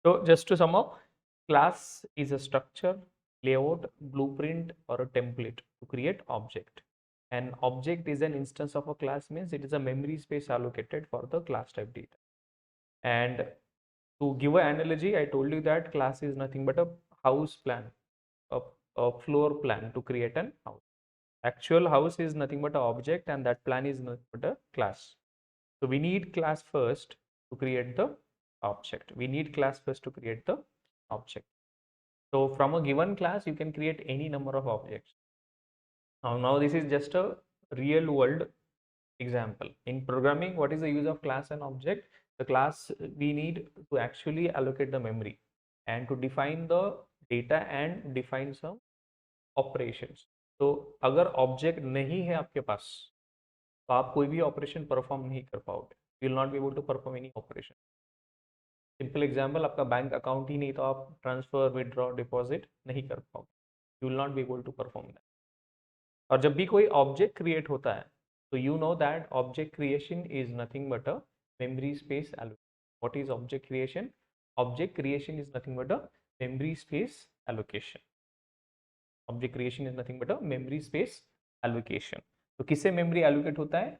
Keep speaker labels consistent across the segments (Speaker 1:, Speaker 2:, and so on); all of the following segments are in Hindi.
Speaker 1: So just to sum up, class is a structure, layout, blueprint, or a template to create object. An object is an instance of a class, means it is a memory space allocated for the class type data. And to give an analogy, I told you that class is nothing but a house plan, a, a floor plan to create an house. Actual house is nothing but an object, and that plan is nothing but a class. So we need class first to create the object. We need class first to create the object. So from a given class, you can create any number of objects. Now this is just a real world example. In programming, what is the use of class and object? The class, we need to actually allocate the memory and to define the data and define some operations. तो अगर ऑब्जेक्ट नहीं है आपके पास तो आप कोई भी ऑपरेशन परफॉर्म नहीं कर पाओगे. You will not be able to perform any operation. Simple example, आपका बैंक अकाउंट ही नहीं तो आप ट्रांसफर, विदड्रॉ, डिपॉजिट नहीं कर पाओगे. You will not be able to perform that. और जब भी कोई ऑब्जेक्ट क्रिएट होता है तो you know that object creation is nothing but a memory space allocation. What is object creation? Object creation is nothing but a memory space allocation. Object creation is nothing but a memory space allocation. तो किससे मेमोरी एलोकेट होता है?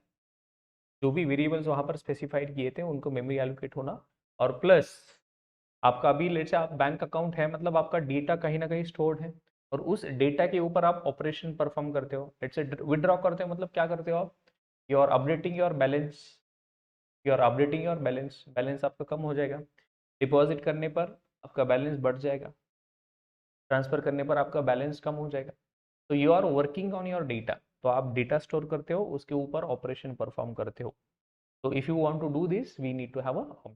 Speaker 1: जो भी वेरिएबल्स वहां पर स्पेसिफाइड किए थे उनको मेमोरी एलोकेट होना. और प्लस आपका अभी लेट्स से आप बैंक अकाउंट है, मतलब आपका डेटा कहीं ना कहीं स्टोर्ड है और उस डेटा के ऊपर आप ऑपरेशन परफॉर्म करते हो. लेट्स से विदड्रॉ करते हो, मतलब क्या करते हो आप? You are updating your balance. You are updating your balance. Balance आपका कम हो जाएगा. डिपॉजिट करने पर आपका बैलेंस बढ़ जाएगा. ट्रांसफर करने पर आपका बैलेंस कम हो जाएगा. तो you are working on your data. तो आप डेटा स्टोर करते हो, उसके ऊपर ऑपरेशन परफॉर्म करते हो. तो if you want to do this, we need to have a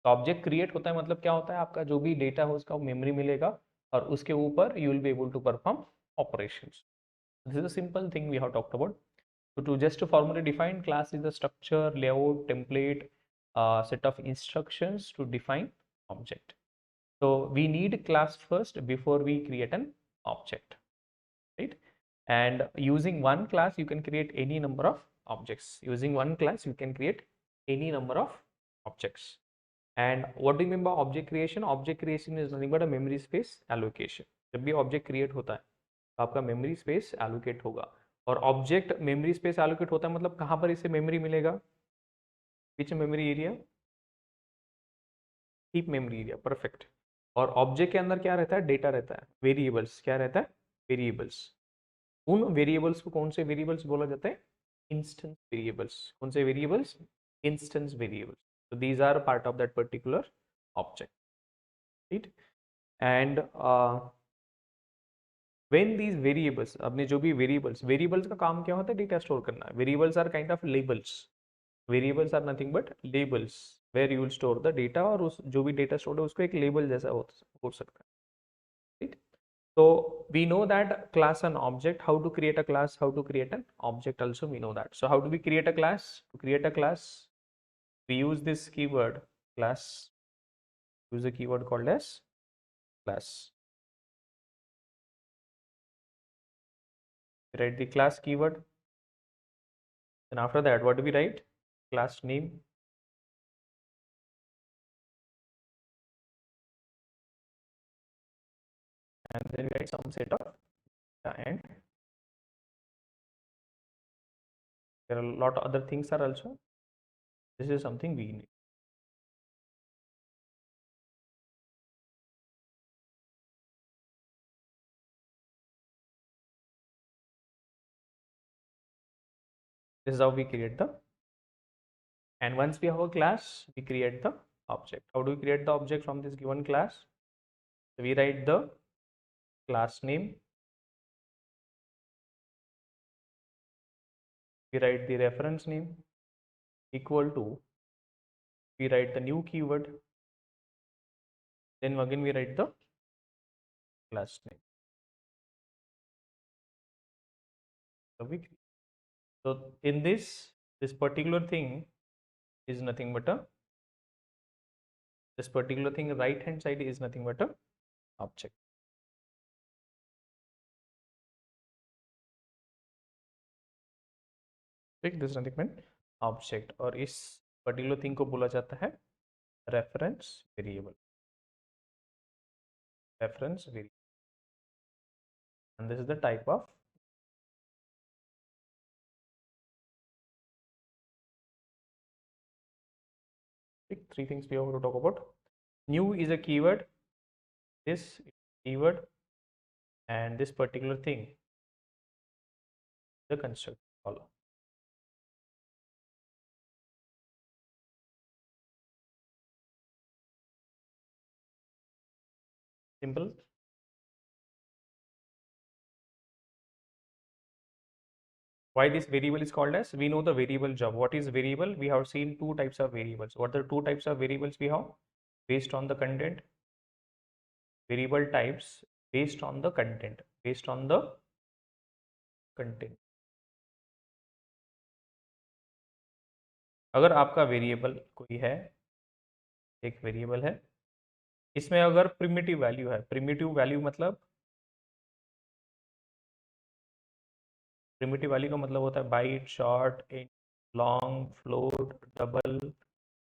Speaker 1: object create होता है. मतलब क्या होता है? आपका जो भी डेटा हो उसका मेमोरी मिलेगा और उसके ऊपर you will be able to perform operations. This is a simple thing we have talked about. So to just to formally define, class is the structure, layout, template, set of instructions to define object. So we need class first before we create an object, right? And using one class, you can create any number of objects. Using one class, you can create any number of objects. And what do you mean by object creation? Object creation is nothing but a memory space allocation. जब भी ऑब्जेक्ट क्रिएट होता है तो आपका मेमोरी स्पेस एलोकेट होगा. और ऑब्जेक्ट मेमोरी स्पेस एलोकेट होता है मतलब कहाँ पर इसे मेमोरी मिलेगा? Which memory area? Heap memory area. Perfect. और ऑब्जेक्ट के अंदर क्या रहता है? डेटा रहता है, वेरिएबल्स. क्या रहता है? वेरिएबल्स. उन वेरिएबल्स को कौन से वेरिएबल्स बोला जाता है? Instance variables. कौन से variables? Instance variables. So these are part of that particular object, right? And when these variables, अपने जो भी वेरिएबल्स का काम क्या होता है? डेटा स्टोर करना. Variables are kind of labels. Variables are nothing but labels where you will store the data. और उस जो भी डेटा स्टोर है उसको एक लेबल जैसा हो सकता है, right? So we know that class and object, how to create a class, how to create an object also we know that. So how do we create a class? To create a class, we use this keyword class. Use a keyword called as class. We write the class keyword. Then after that, what do we write? Class name. And then we write some set of data. And there are a lot of other things are also. This is something we need. This is how we create the. And once we have a class, we create the object. How do we create the object from this given class? So we write the class name. We write the reference name equal to. We write the new keyword. Then again we write the class name. So in this particular thing is nothing but a. This particular thing right hand side is nothing but a object. ठीक, दिस नथिंग बट ऑब्जेक्ट. और इस पर्टिकुलर थिंग को बोला जाता है reference variable. reference variable, and this is the type of. Three things we have to talk about. New is a keyword, this keyword, and this particular thing, the construct follow. Simple. Why this variable is called as? We know the variable job. What is variable? We have seen two types of variables. What are the two types of variables we have? Based on the content. Variable types based on the content. Based on the content. अगर आपका वेरिएबल कोई है, एक वेरिएबल है, इसमें अगर प्रिमिटिव वैल्यू है, प्रिमिटिव वैल्यू मतलब, प्रिमिटिव वैल्यू का मतलब होता है byte, short, int, long, float, double,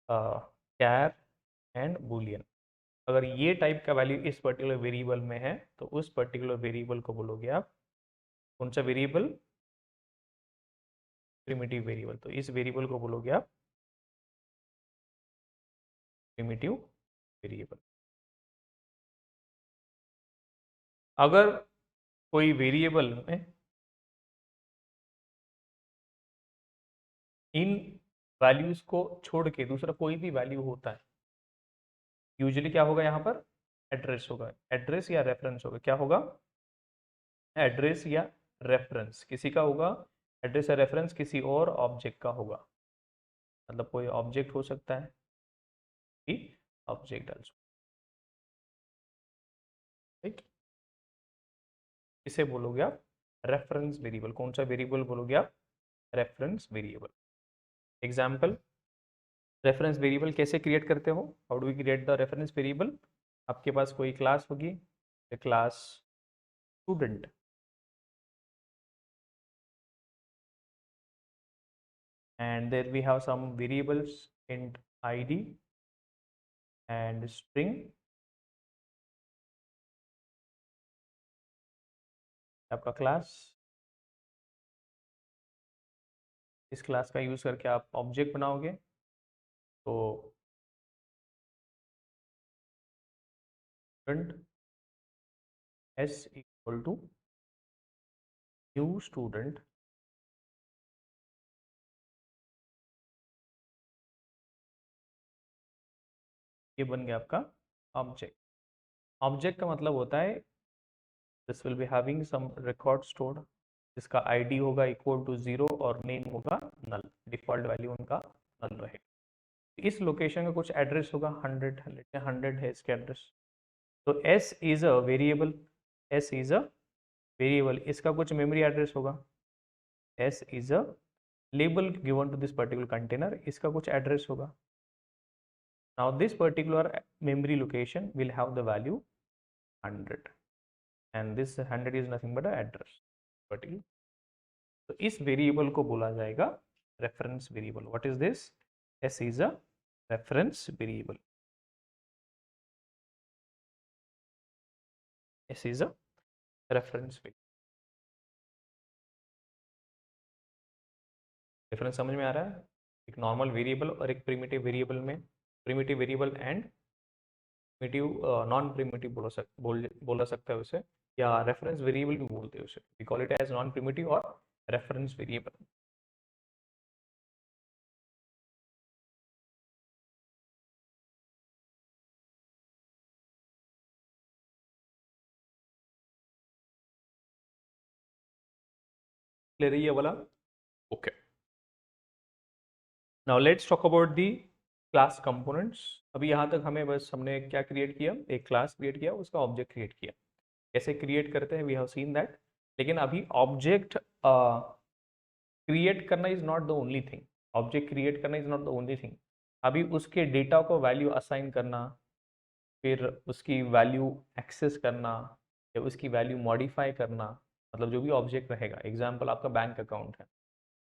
Speaker 1: char and boolean. अगर ये टाइप का वैल्यू इस पर्टिकुलर वेरिएबल में है तो उस पर्टिकुलर वेरिएबल को बोलोगे आप कौन सा वेरिएबल? Primitive variable. तो इस वेरिएबल को बोलोगे आप प्रिमिटिव वेरिएबल। अगर कोई वेरिएबल में इन वैल्यूज को छोड़ के दूसरा कोई भी वैल्यू होता है, यूजुअली क्या होगा यहाँ पर? एड्रेस होगा, एड्रेस या रेफरेंस होगा। क्या होगा? एड्रेस या रेफरेंस किसी का होगा, एड्रेस या रेफरेंस किसी और ऑब्जेक्ट का होगा। मतलब कोई ऑब्जेक्ट हो सकता है, ऑब्जेक्ट आल्सो, ठीक। इसे बोलोगे आप रेफरेंस वेरिएबल। कौन सा वेरिएबल बोलोगे आप? Reference variable. Example, reference variable कैसे क्रिएट करते हो? How do we create the reference variable? आपके पास कोई क्लास होगी, class student, and there we have some variables int id and string, आपका क्लास। इस क्लास का यूज करके आप ऑब्जेक्ट बनाओगे। तो student s equal to new student, ये बन गया आपका ऑब्जेक्ट। ऑब्जेक्ट का मतलब होता है this will be having some record stored, जिसका आईडी होगा इक्वल टू 0 और नेम होगा नल, डिफॉल्ट वैल्यू उनका नल रहेगा। इस लोकेशन का कुछ एड्रेस होगा, 100 है इसका एड्रेस। तो s is a variable, s is a variable, इसका कुछ मेमोरी एड्रेस होगा। s is a label given to this particular container, इसका कुछ एड्रेस होगा। Now this particular memory location will have the value 100 and this 100 is nothing but a address particular। तो इस वेरिएबल को बोला जाएगा reference variable. What is this? s is a reference variable, s is a reference variable। Difference समझ में आ रहा है? एक नॉर्मल वेरिएबल और एक प्रिमिटिव वेरिएबल में, primitive variable and primitive non primitive बोला सकता है उसे, या रेफरेंस वेरिएबल भी बोलते हैं उसे। We call it as non primitive और रेफरेंस वेरिएबल। ले रही है वाला? Okay, now let's talk about the class components. अभी यहाँ तक हमें बस हमने क्या क्रिएट किया? एक क्लास क्रिएट किया, उसका ऑब्जेक्ट क्रिएट किया। कैसे क्रिएट करते हैं वी हैव सीन दैट। लेकिन अभी ऑब्जेक्ट क्रिएट करना is not the only thing, object create करना is not the only thing. अभी उसके डेटा को वैल्यू असाइन करना, फिर उसकी वैल्यू एक्सेस करना या उसकी वैल्यू मॉडिफाई करना, मतलब जो भी ऑब्जेक्ट रहेगा। एग्जाम्पल आपका बैंक अकाउंट है,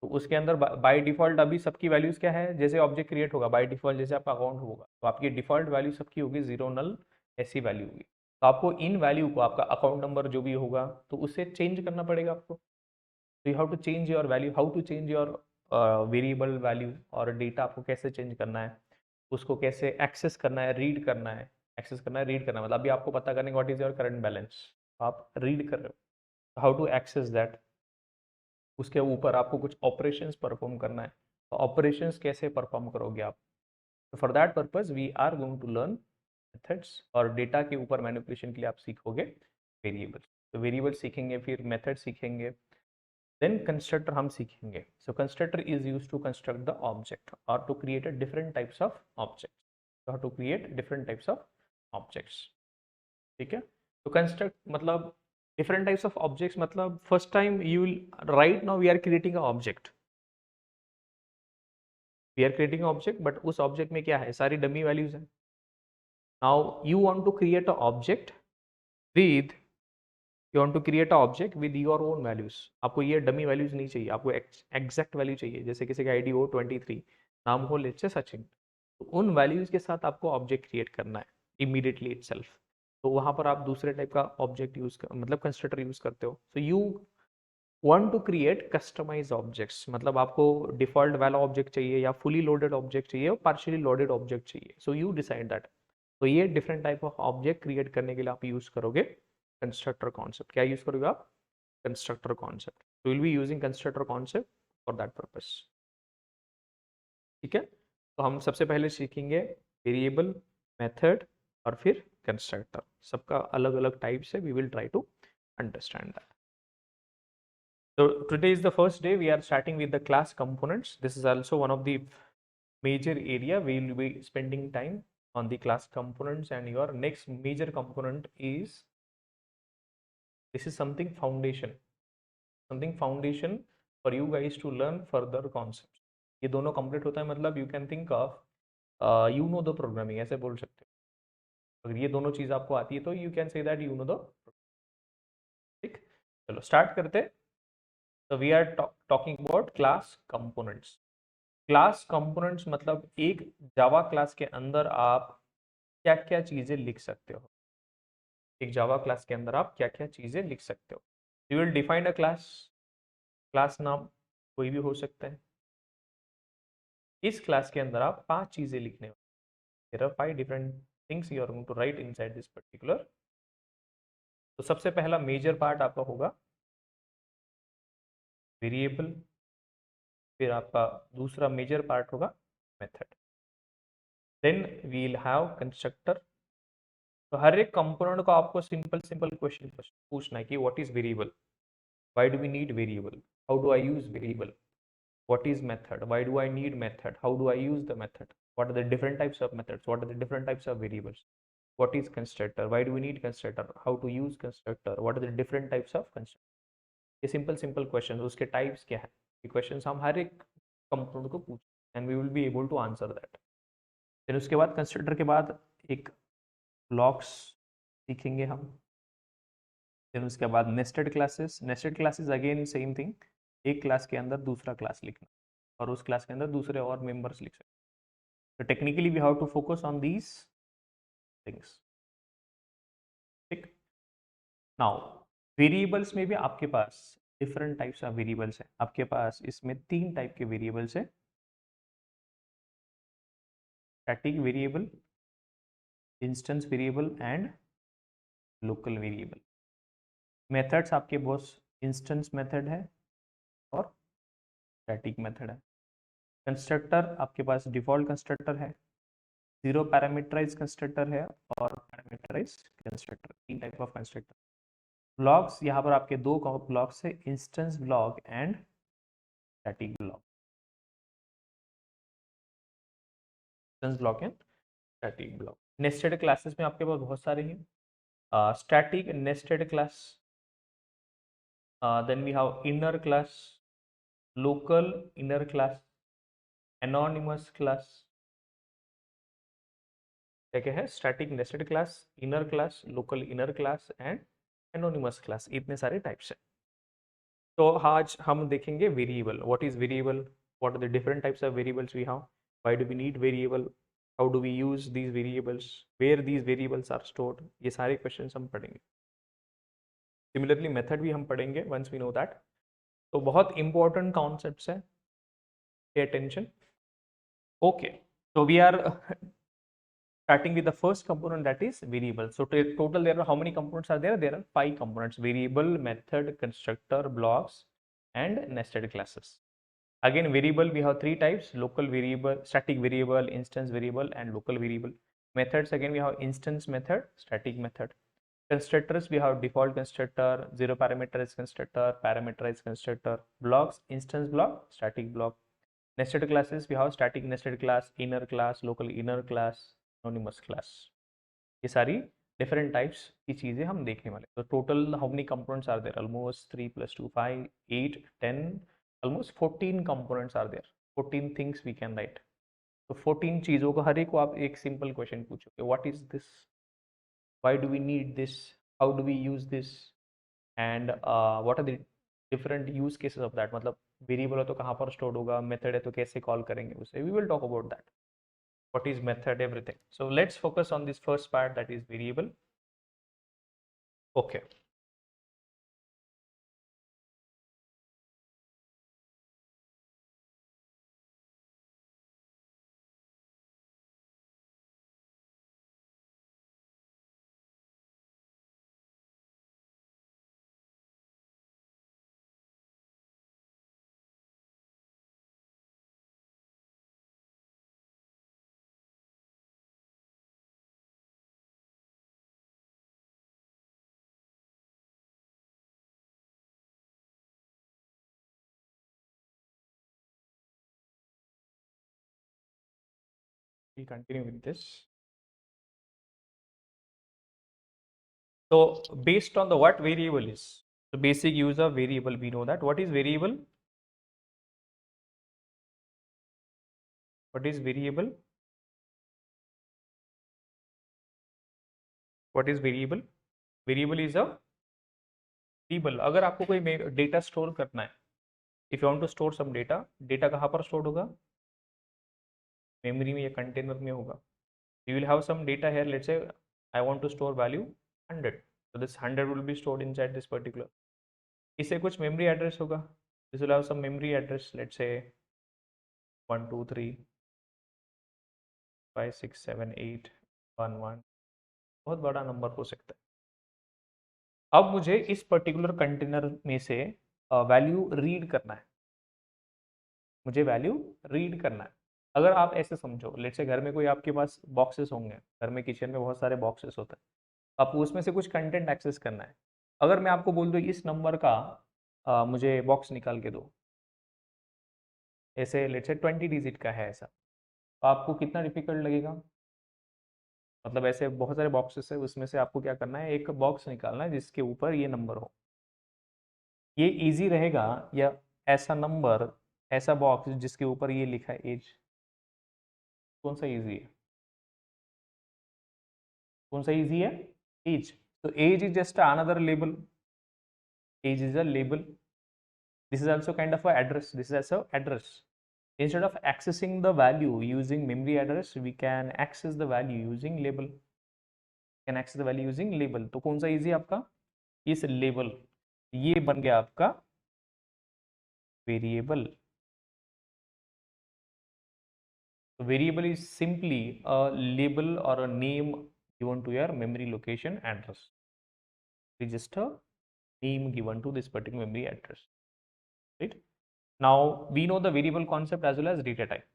Speaker 1: तो उसके अंदर बाय डिफॉल्ट अभी सबकी वैल्यूज क्या है? जैसे ऑब्जेक्ट क्रिएट होगा बाय डिफॉल्ट, जैसे आपका अकाउंट होगा तो आपकी डिफॉल्ट वैल्यू सबकी होगी 0 नल, ऐसी वैल्यू होगी। तो आपको इन वैल्यू को, आपका अकाउंट नंबर जो भी होगा, तो उसे चेंज करना पड़ेगा आपको। तो you have to change your value, how to change your variable value, और डेटा आपको कैसे चेंज करना है, उसको कैसे एक्सेस करना है, रीड करना है। एक्सेस करना है, रीड करना है, मतलब अभी आपको पता करने what is your current balance, आप रीड कर रहे हो, हाउ टू एक्सेस दैट। उसके ऊपर आपको कुछ ऑपरेशंस परफॉर्म करना है, तो ऑपरेशंस कैसे परफॉर्म करोगे आप। तो for that purpose we are going to learn methods, और डेटा के ऊपर मैनिपुलेशन के लिए आप सीखोगे वेरिएबल। तो वेरिएबल सीखेंगे, फिर मेथड सीखेंगे, देन कंस्ट्रक्टर हम सीखेंगे। So constructor is use to construct the object और to create a different types of object, to create different types of objects. ठीक है, तो कंस्ट्रक्ट मतलब डिफरेंट टाइप्स ऑफ ऑब्जेक्ट्स, मतलब first time you will, right now we are creating a object, we are creating object, but उस ऑब्जेक्ट में क्या है, सारी डमी वैल्यूज है। Now you want to create a object with, you want to create a object with your own values. आपको ये डमी वैल्यूज नहीं चाहिए, आपको एग्जैक्ट वैल्यू चाहिए। जैसे किसी का आईडी हो 23, नाम हो लेट्स से सचिन, तो उन वैल्यूज के साथ आपको ऑब्जेक्ट क्रिएट करना है इमीडिएटली इटसेल्फ। तो वहां पर आप दूसरे टाइप का ऑब्जेक्ट यूज कर, मतलब कंस्ट्रक्टर यूज करते हो। So you want to create customise objects, मतलब आपको डिफॉल्ट वाला ऑब्जेक्ट चाहिए, या फुली लोडेड ऑब्जेक्ट चाहिए, और पार्शियली लोडेड ऑब्जेक्ट चाहिए। So you decide that. तो ये different type of object create करने के लिए आप यूज करोगे कंस्ट्रक्टर कॉन्सेप्ट। क्या यूज करोगे आप, कंस्ट्रक्टर कॉन्सेप्ट। तो will be using constructor concept for that purpose. ठीक है, तो हम सबसे पहले सीखेंगे वेरिएबल, मेथड, और फिर कंस्ट्रक्टर। सबका अलग अलग टाइप्स है, we will try to understand that. So today is the first day. We are starting with the class components. This is also one of the major area we will be spending time on the class components, and your next major component is, this is something foundation for you guys to learn further concepts. ये दोनों complete होता है, मतलब you can think of you know the programming, ऐसे बोल सकते हो। अगर ये दोनों चीज आपको आती है तो you can say that you know the, ठीक। चलो स्टार्ट करते। तो we are talking about class components. Class components मतलब एक जावा क्लास के अंदर आप क्या क्या चीजें लिख सकते हो। एक जावा क्लास के अंदर आप क्या क्या चीजें लिख सकते हो। You will define a class, class नाम कोई भी हो सकता है। इस क्लास के अंदर आप 5 चीजें लिखने वाले। There are 5 different things you are going to write inside this particular. तो सबसे पहला मेजर पार्ट आपका होगा वेरिएबल, फिर आपका दूसरा मेजर पार्ट होगा method, then we will have constructor. तो हर एक कंपोनेंट को आपको सिंपल सिंपल क्वेश्चन पूछना है कि what is variable, why do we need variable, how do I use variable, what is method, why do I need method, how do I use the method, what are the different types of methods, what are the different types of variables, what is constructor, why do we need constructor, how to use constructor, what are the different types of constructor. ये सिंपल सिंपल क्वेश्चन, उसके टाइप्स क्या है, ये क्वेश्चन हम हर एक कंपोनेंट को पूछ, and we will be able to answer that. फिर उसके बाद कंस्ट्रक्टर के बाद एक ब्लॉक्स सीखेंगे हम। फिर उसके बाद nested classes, nested classes again same thing, एक क्लास के अंदर दूसरा क्लास लिखना, और उस क्लास के अंदर दूसरे और मेंबर्स लिख सकते। तो technically we have to focus on these things. ठीक, नाउ वेरिएबल्स में भी आपके पास डिफरेंट टाइप्स ऑफ वेरिएबल्स है। आपके पास इसमें 3 टाइप के वेरिएबल्स है, static variable, instance variable and local variable. Methods आपके पास इंस्टेंस मेथड है और स्टैटिक मेथड है। कंस्ट्रक्टर आपके पास डिफॉल्ट कंस्ट्रक्टर है, जीरो पैरामीटराइज कंस्ट्रक्टर है, और parameterise constructor, 3 type of constructor. Blocks यहाँ पर आपके 2 ब्लॉक्स है, instance block and static block, instance block and static block. Nested classes में आपके पास बहुत सारे हैं, static nested class, then we have inner class, local inner class, anonymous class. क्या है, static nested class, inner class, local inner class and anonymous class, इतने सारे टाइप्स है। तो आज हम देखेंगे variable, what is variable, what are the different types of variables we have, why do we need variable, how do we use these variables, where these variables are stored, ये सारे क्वेश्चन हम पढ़ेंगे। सिमिलरली मेथड भी हम पढ़ेंगे वंस वी नो दैट। तो बहुत इंपॉर्टेंट कॉन्सेप्ट्स है, pay attention. Okay, so we are starting with the first component, that is variable. So total there are how many components are there? There are 5 components: variable, method, constructor, blocks, and nested classes. Again, variable we have 3 types: local variable, static variable, instance variable, and local variable. Methods, again we have instance method, static method. Constructors, we have default constructor, zero parameterized constructor, parameterized constructor. Blocks, instance block, static block. Nested classes, we have static nested class, inner class, local inner class, anonymous class. ये सारी डिफरेंट टाइप्स की चीजें हम देखने वाले। तो total how many components are there? Almost 3 + 2 5 8 10, almost 14 components are there. 14 things we can write. तो 14 चीजों को हर एक को आप एक सिंपल क्वेश्चन पूछोगे, what is this, why do we need this, how do we use this, and what are the different use cases of that. मतलब वेरिएबल है तो कहाँ पर स्टोर होगा, मेथड है तो कैसे कॉल करेंगे उसे, we will talk about that, what is method, everything. So let's focus on this first part, that is variable. Okay, we'll continue with this. So based on the what variable is, the basic use of variable, we know that. What is variable? What is variable? What is variable? Variable is a variable. अगर आपको कोई डेटा स्टोर करना है, if you want to store some data, data कहाँ पर स्टोर होगा? मेमोरी में या कंटेनर में होगा। You will have some data here. Let's say I want to store value 100. So this 100 will be stored inside this particular. इससे कुछ memory address होगा. This will have some memory address. Let's say 1 2 3 5 6 7 8 1 1. बहुत बड़ा नंबर हो सकता है। अब मुझे इस पर्टिकुलर कंटेनर में से वैल्यू रीड करना है। मुझे वैल्यू रीड करना है। अगर आप ऐसे समझो, लेट्स से घर में कोई आपके पास बॉक्सेस होंगे, घर में किचन में बहुत सारे बॉक्सेस होते हैं, आपको उसमें से कुछ कंटेंट एक्सेस करना है। अगर मैं आपको बोल दूँ इस नंबर का मुझे बॉक्स निकाल के दो, ऐसे लेट्स से 20 डिजिट का है ऐसा, तो आपको कितना डिफिकल्ट लगेगा? मतलब ऐसे बहुत सारे बॉक्सेस है, उसमें से आपको क्या करना है, एक बॉक्स निकालना है जिसके ऊपर ये नंबर हो। ये इजी रहेगा या ऐसा नंबर, ऐसा बॉक्स जिसके ऊपर ये लिखा है एज? कौन सा इजी है? कौन सा इजी है? एज। तो age is just another label, age is a label. This is also kind of a address. This is also address. Instead of accessing the value using memory address, we can access the value using label. Can access the value using label. तो कौन सा easy आपका? इस label. ये बन गया आपका variable. So variable is simply a label or a name given to your memory location address. It is just a name given to this particular memory address. Right? Now we know the variable concept as well as data type.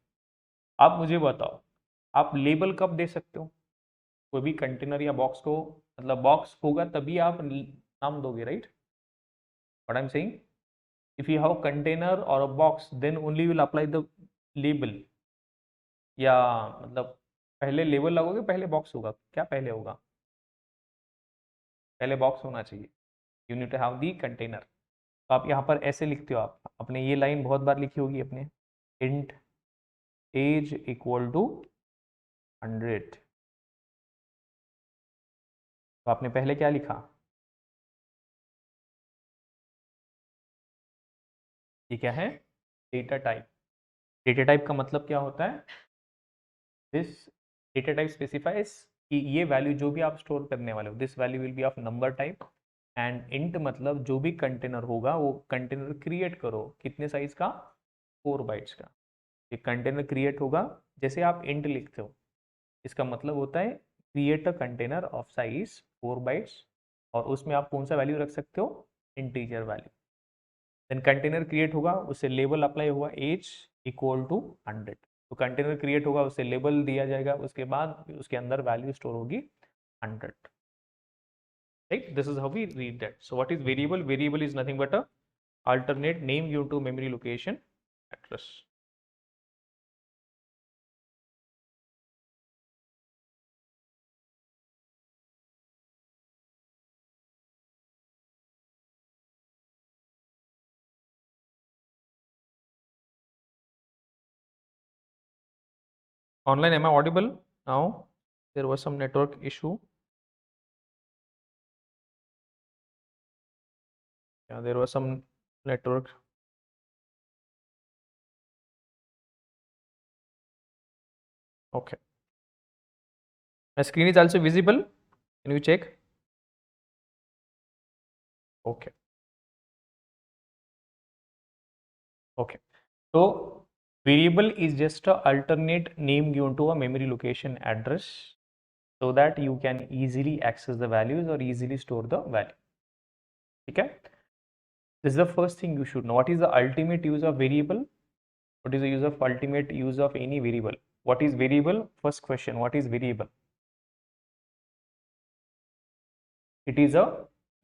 Speaker 1: आप मुझे बताओ, आप लेबल कब दे सकते हो कोई भी कंटेनर या बॉक्स को? मतलब बॉक्स होगा तभी आप नाम दोगे, right? What I am saying, if you have container और a box then only will apply the label, या मतलब पहले लेबल लगोगे पहले बॉक्स होगा? क्या पहले होगा? पहले बॉक्स होना चाहिए। You need to have the container. तो आप यहाँ पर ऐसे लिखते हो, आप अपने ये लाइन बहुत बार लिखी होगी अपने, इंट एज इक्वल टू 100। तो आपने पहले क्या लिखा? ये क्या है? Data type. डेटा टाइप का मतलब क्या होता है? दिस डेटा टाइप स्पेसिफाइज कि ये वैल्यू जो भी आप स्टोर करने वाले हो, this value will B of number type. And int मतलब जो भी कंटेनर होगा वो कंटेनर क्रिएट करो कितने साइज का, 4 बाइट्स का। एक कंटेनर क्रिएट होगा, जैसे आप इंट लिखते हो इसका मतलब होता है create a container of size 4 bytes, और उसमें आप कौन सा वैल्यू रख सकते हो, integer value. Then container create होगा, उससे लेबल अप्लाई होगा एज इक्वल टू 100। तो कंटेनर क्रिएट होगा, उससे लेबल दिया जाएगा, उसके बाद उसके अंदर वैल्यू स्टोर होगी 100। Right, this is how we read that. So what is variable? Variable is nothing but a alternate name given to memory location address. Online, am I audible now? There was some network issue. Yeah, there was some network. Okay. My screen is also visible. Can you check? Okay. Okay. So variable is just a alternate name given to a memory location address so that you can easily access the values or easily store the value. Okay. This is the first thing you should know. What is the ultimate use of variable? What is the use of ultimate use of any variable? What is variable? First question, what is variable? It is a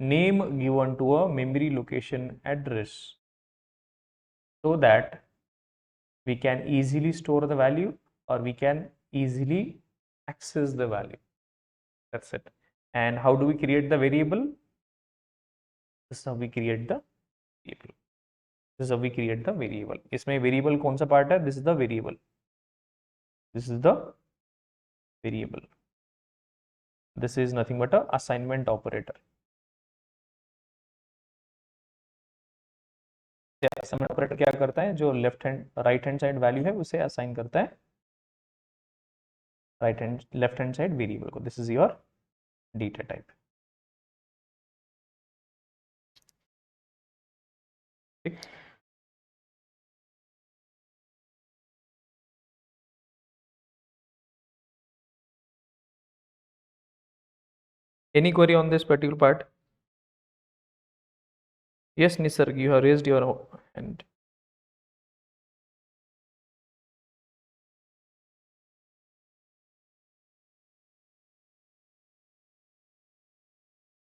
Speaker 1: name given to a memory location address so that we can easily store the value or we can easily access the value. That's it. And how do we create the variable? This is how we create the variable. This is how we create the variable. इसमें variable कौन सा part है? This is the variable. This is the variable. This is nothing but a assignment operator. Assignment operator क्या करता है, जो राइट हैंड साइड वैल्यू है उसे असाइन करता है लेफ्ट हैंड साइड वेरिएबल को. This is your data type. ठीक. Any query on this particular part? Yes, Nisarg, you have raised your hand.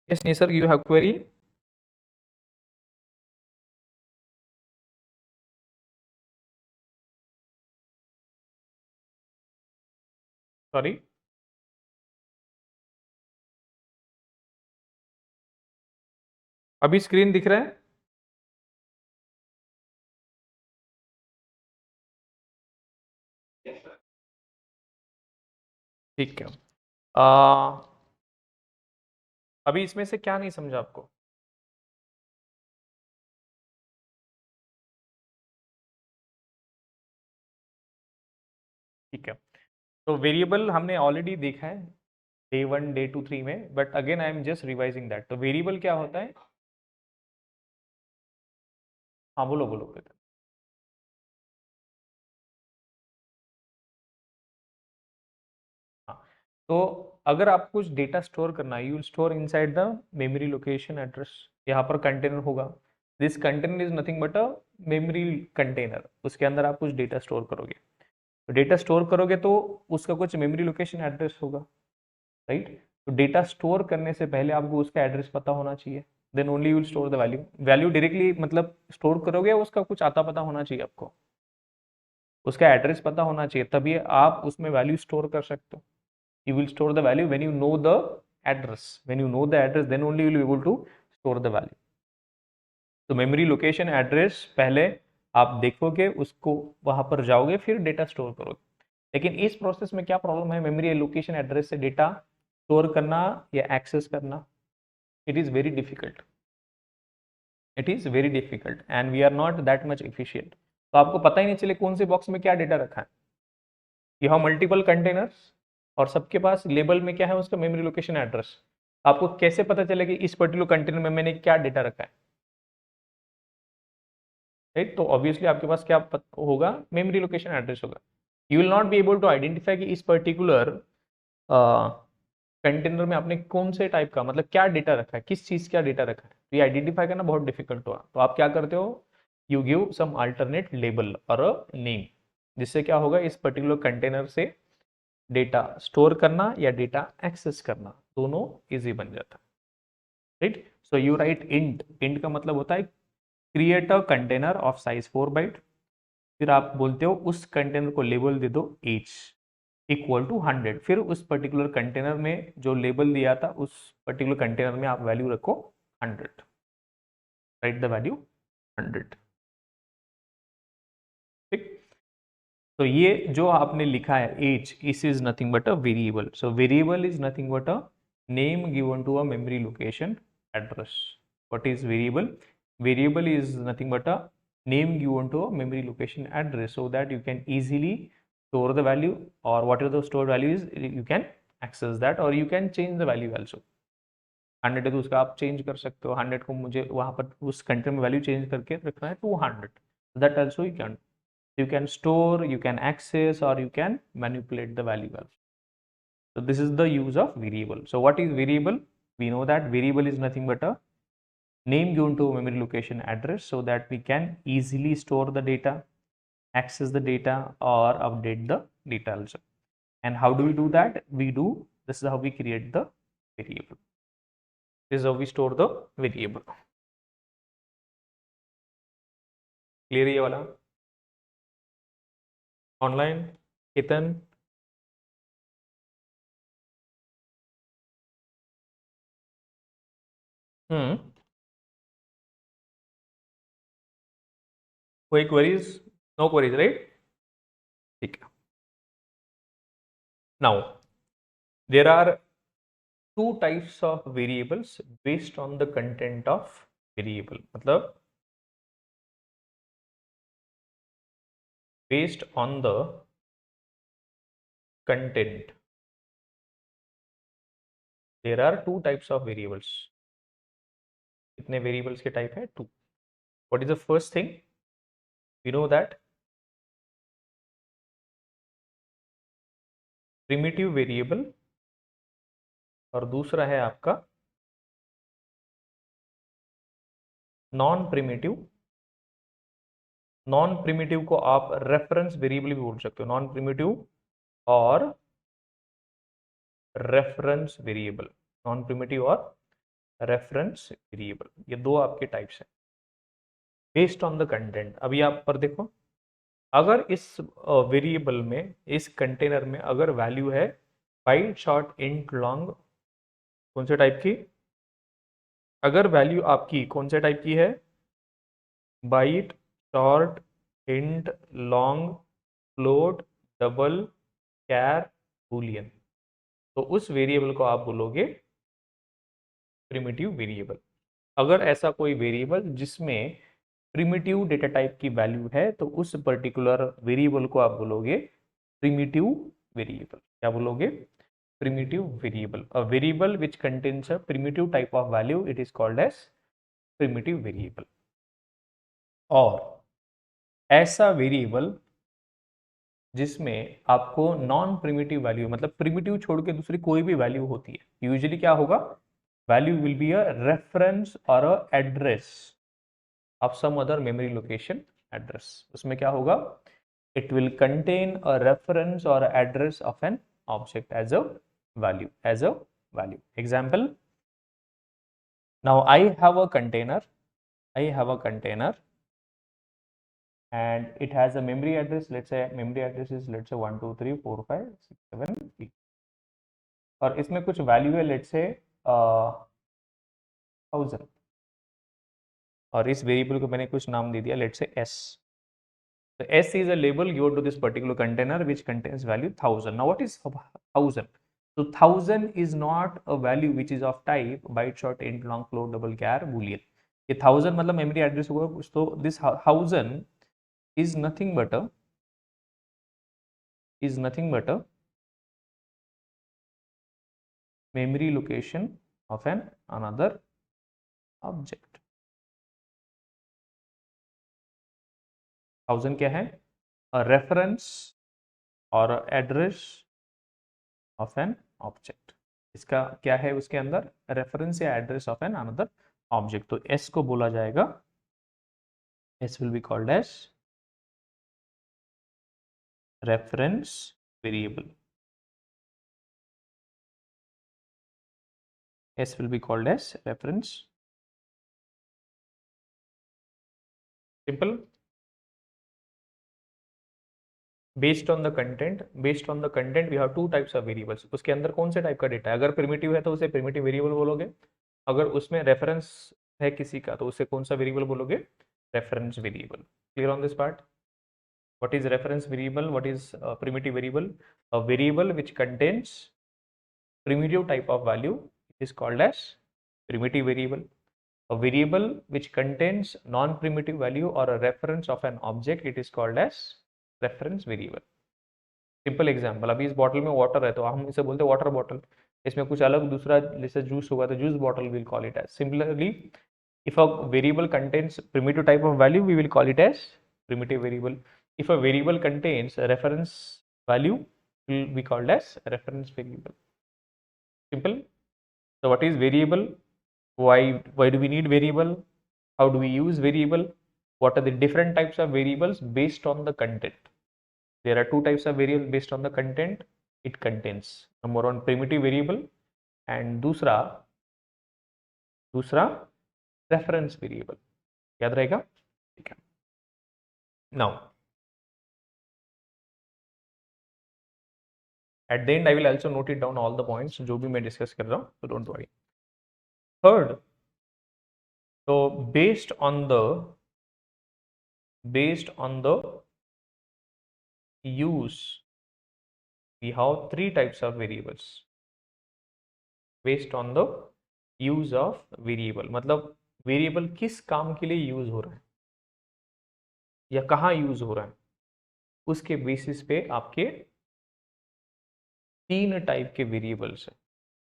Speaker 1: Yes, Nisarg, you have query? Sorry. अभी स्क्रीन दिख रहा है? ठीक है. अभी इसमें से क्या नहीं समझा आपको? ठीक है. तो वेरिएबल हमने ऑलरेडी देखा है डे 1 डे 2 3 में, but again I am just revising that. तो वेरिएबल क्या होता है? हाँ, बोलो बोलो. हाँ, तो अगर आपको कुछ डेटा स्टोर करना है, you will store inside the memory location address. यहाँ पर कंटेनर होगा. This container is nothing but a memory container. उसके अंदर आप कुछ डेटा स्टोर करोगे. तो डेटा स्टोर करोगे तो उसका कुछ मेमोरी लोकेशन एड्रेस होगा, राइट? तो डेटा स्टोर करने से पहले आपको उसका एड्रेस पता होना चाहिए. Then only you will store the value. Value directly मतलब स्टोर करोगे, उसका कुछ आता पता होना चाहिए आपको. उसका एड्रेस पता होना चाहिए, तभी आप उसमें वैल्यू स्टोर कर सकते हो. You will store the value when you know the address. When you know the address, then only you will be able to store the value. तो मेमोरी लोकेशन एड्रेस पहले आप देखोगे, उसको वहां पर जाओगे, फिर डेटा स्टोर करोगे. लेकिन इस प्रोसेस में क्या प्रॉब्लम है, मेमोरी लोकेशन एड्रेस से डेटा स्टोर करना या एक्सेस करना, it is very difficult. It is very difficult and we are not that much efficient. तो आपको पता ही नहीं चले कौन से बॉक्स में क्या डेटा रखा है. यू हैव मल्टीपल कंटेनर्स, और सबके पास लेबल में क्या है, उसका मेमोरी लोकेशन एड्रेस। आपको कैसे पता चलेगा कि इस पर्टिकुलर कंटेनर में मैंने क्या डेटा रखा है, राइट? तो ऑब्वियसली आपके पास क्या होगा, मेमोरी लोकेशन एड्रेस होगा। You will not be able to identify कि इस पर्टिकुलर कंटेनर में आपने कौन से टाइप का, मतलब क्या डेटा रखा है, किस चीज का डेटा रखा है, तो ये आइडेंटिफाई करना बहुत डिफिकल्ट होगा। तो आप क्या करते हो, you give some alternate label और अ नेम, जिससे क्या होगा, इस पर्टिकुलर कंटेनर से डेटा स्टोर करना या डेटा एक्सेस करना दोनों इजी बन जाता है, right? So you write int, int का मतलब होता है create a container of size 4 byte. फिर आप बोलते हो उस कंटेनर को लेबल दे दो एज इक्वल टू 100। फिर उस पर्टिकुलर कंटेनर में जो लेबल दिया था उस पर्टिकुलर कंटेनर में आप वैल्यू रखो 100, राइट द वैल्यू 100, ठीक। तो ये जो आपने लिखा है age, this is nothing but a variable. So variable is nothing but a name given to a memory location address. What is variable? Variable is nothing but a name given to a memory location address so that you can easily store the value, or whatever the stored value is you can access that, or you can change the value also। 100 है तो उसका आप चेंज कर सकते हो, 100 को मुझे वहां पर उस कंटेनर में वैल्यू चेंज करके रखना है 200, that also you can store, you can access, or you can manipulate the value also। So this is the use of variable। So what is variable? We know that variable is nothing but a name given to memory location address so that we can easily store the data, access the data, or update the data also। And how do we do that? This is how we create the variable, this is how we store the variable। Clear ये वाला? ऑनलाइन? केतन? हम्म, कोई क्वेरीज? No queries, right? ठीक है। Now there are two types of variables based on the content of variable, मतलब based on the content there are two types of variables। कितने variables के type है? Two। what is the first thing? we know that primitive variable, और दूसरा है आपका नॉन प्रिमिटिव। नॉन प्रिमिटिव को आप रेफरेंस वेरिएबल भी बोल सकते हो, नॉन प्रिमिटिव और रेफरेंस वेरिएबल, नॉन प्रिमिटिव और रेफरेंस वेरिएबल, ये दो आपके टाइप्स हैं बेस्ड ऑन द कंटेंट। अभी आप पर देखो, अगर इस वेरिएबल में, इस कंटेनर में अगर वैल्यू है बाइट शॉर्ट इंट लॉन्ग, कौन से टाइप की? अगर वैल्यू आपकी कौन से टाइप की है? Byte short int long float double char boolean, तो उस वेरिएबल को आप बोलोगे प्रिमिटिव वेरिएबल। अगर ऐसा कोई वेरिएबल जिसमें प्रिमिटिव डेटा टाइप की वैल्यू है तो उस पर्टिकुलर वेरिएबल को आप बोलोगे प्रिमिटिव वेरिएबल। क्या बोलोगे? primitive variable। a variable which contains a primitive type of value, it is called as primitive variable। और ऐसा वेरिएबल जिसमें आपको नॉन प्रिमिटिव वैल्यू, मतलब प्रिमिटिव छोड़ के दूसरी कोई भी वैल्यू होती है, यूजुअली क्या होगा, value will be a reference और a address of some other memory location address. उसमें क्या होगा, it will contain a reference or address of an object as a value, as a value। example, now I have a container, I have a container and it has a memory address, let's say memory address is let's say 1 2 3 4 5 6 7 8, और इसमें कुछ वैल्यू है let's say 1000, और इस वेरिएबल को मैंने कुछ नाम दे दिया let's say s। So S is a label given to this particular container which contains value 1000। Now what is 1000? So 1000 is not a value which is of type byte short int long float double char boolean। ये 1000 मतलब मेमोरी एड्रेस होगा, तो this 1000 is nothing but a memory location of an another object. 1000 क्या है? A reference or a address of an object. इसका क्या है उसके अंदर? रेफरेंस या address of an another object. तो s को बोला जाएगा, s will be called as reference variable. S will be called as reference. Simple. Based on the content we have two types of variables. उसके अंदर कौन से टाइप का डेटा है? अगर प्रिमिटिव है तो उसे प्रिमिटिव वेरिएबल बोलोगे. अगर उसमें रेफरेंस है किसी का तो उसे कौन सा वेरिएबल बोलोगे? Reference variable. Clear on this part? What is reference variable? What is a primitive variable? A variable which contains primitive type of value is called as primitive variable. A variable which contains non-primitive value or a reference of an object, it is called as reference variable. Simple example, अभी इस बॉटल में वाटर है तो हम इसे बोलते हैं वाटर बॉटल. इसमें कुछ अलग दूसरा जैसे जूस होगा तो juice bottle will call it as. Similarly if a variable contains primitive type of value we will call it as primitive variable. If a variable contains a reference value will be called as reference variable. Simple. So what is variable? Why do we need variable? How do we use variable? What are the different types of variables based on the content? There are two types of variable based on the content it contains. Number one primitive variable and दूसरा reference variable. याद रहेगा? ठीक है. Now at the end I will also note it down all the points जो भी मैं डिस्कस कर रहा हूँ, so don't worry. Third, so based on the use we have three types of variables. Based on the use of variable मतलब वेरिएबल किस काम के लिए यूज हो रहा है या कहाँ यूज हो रहा है, उसके बेसिस पे आपके तीन टाइप के वेरिएबल्स है.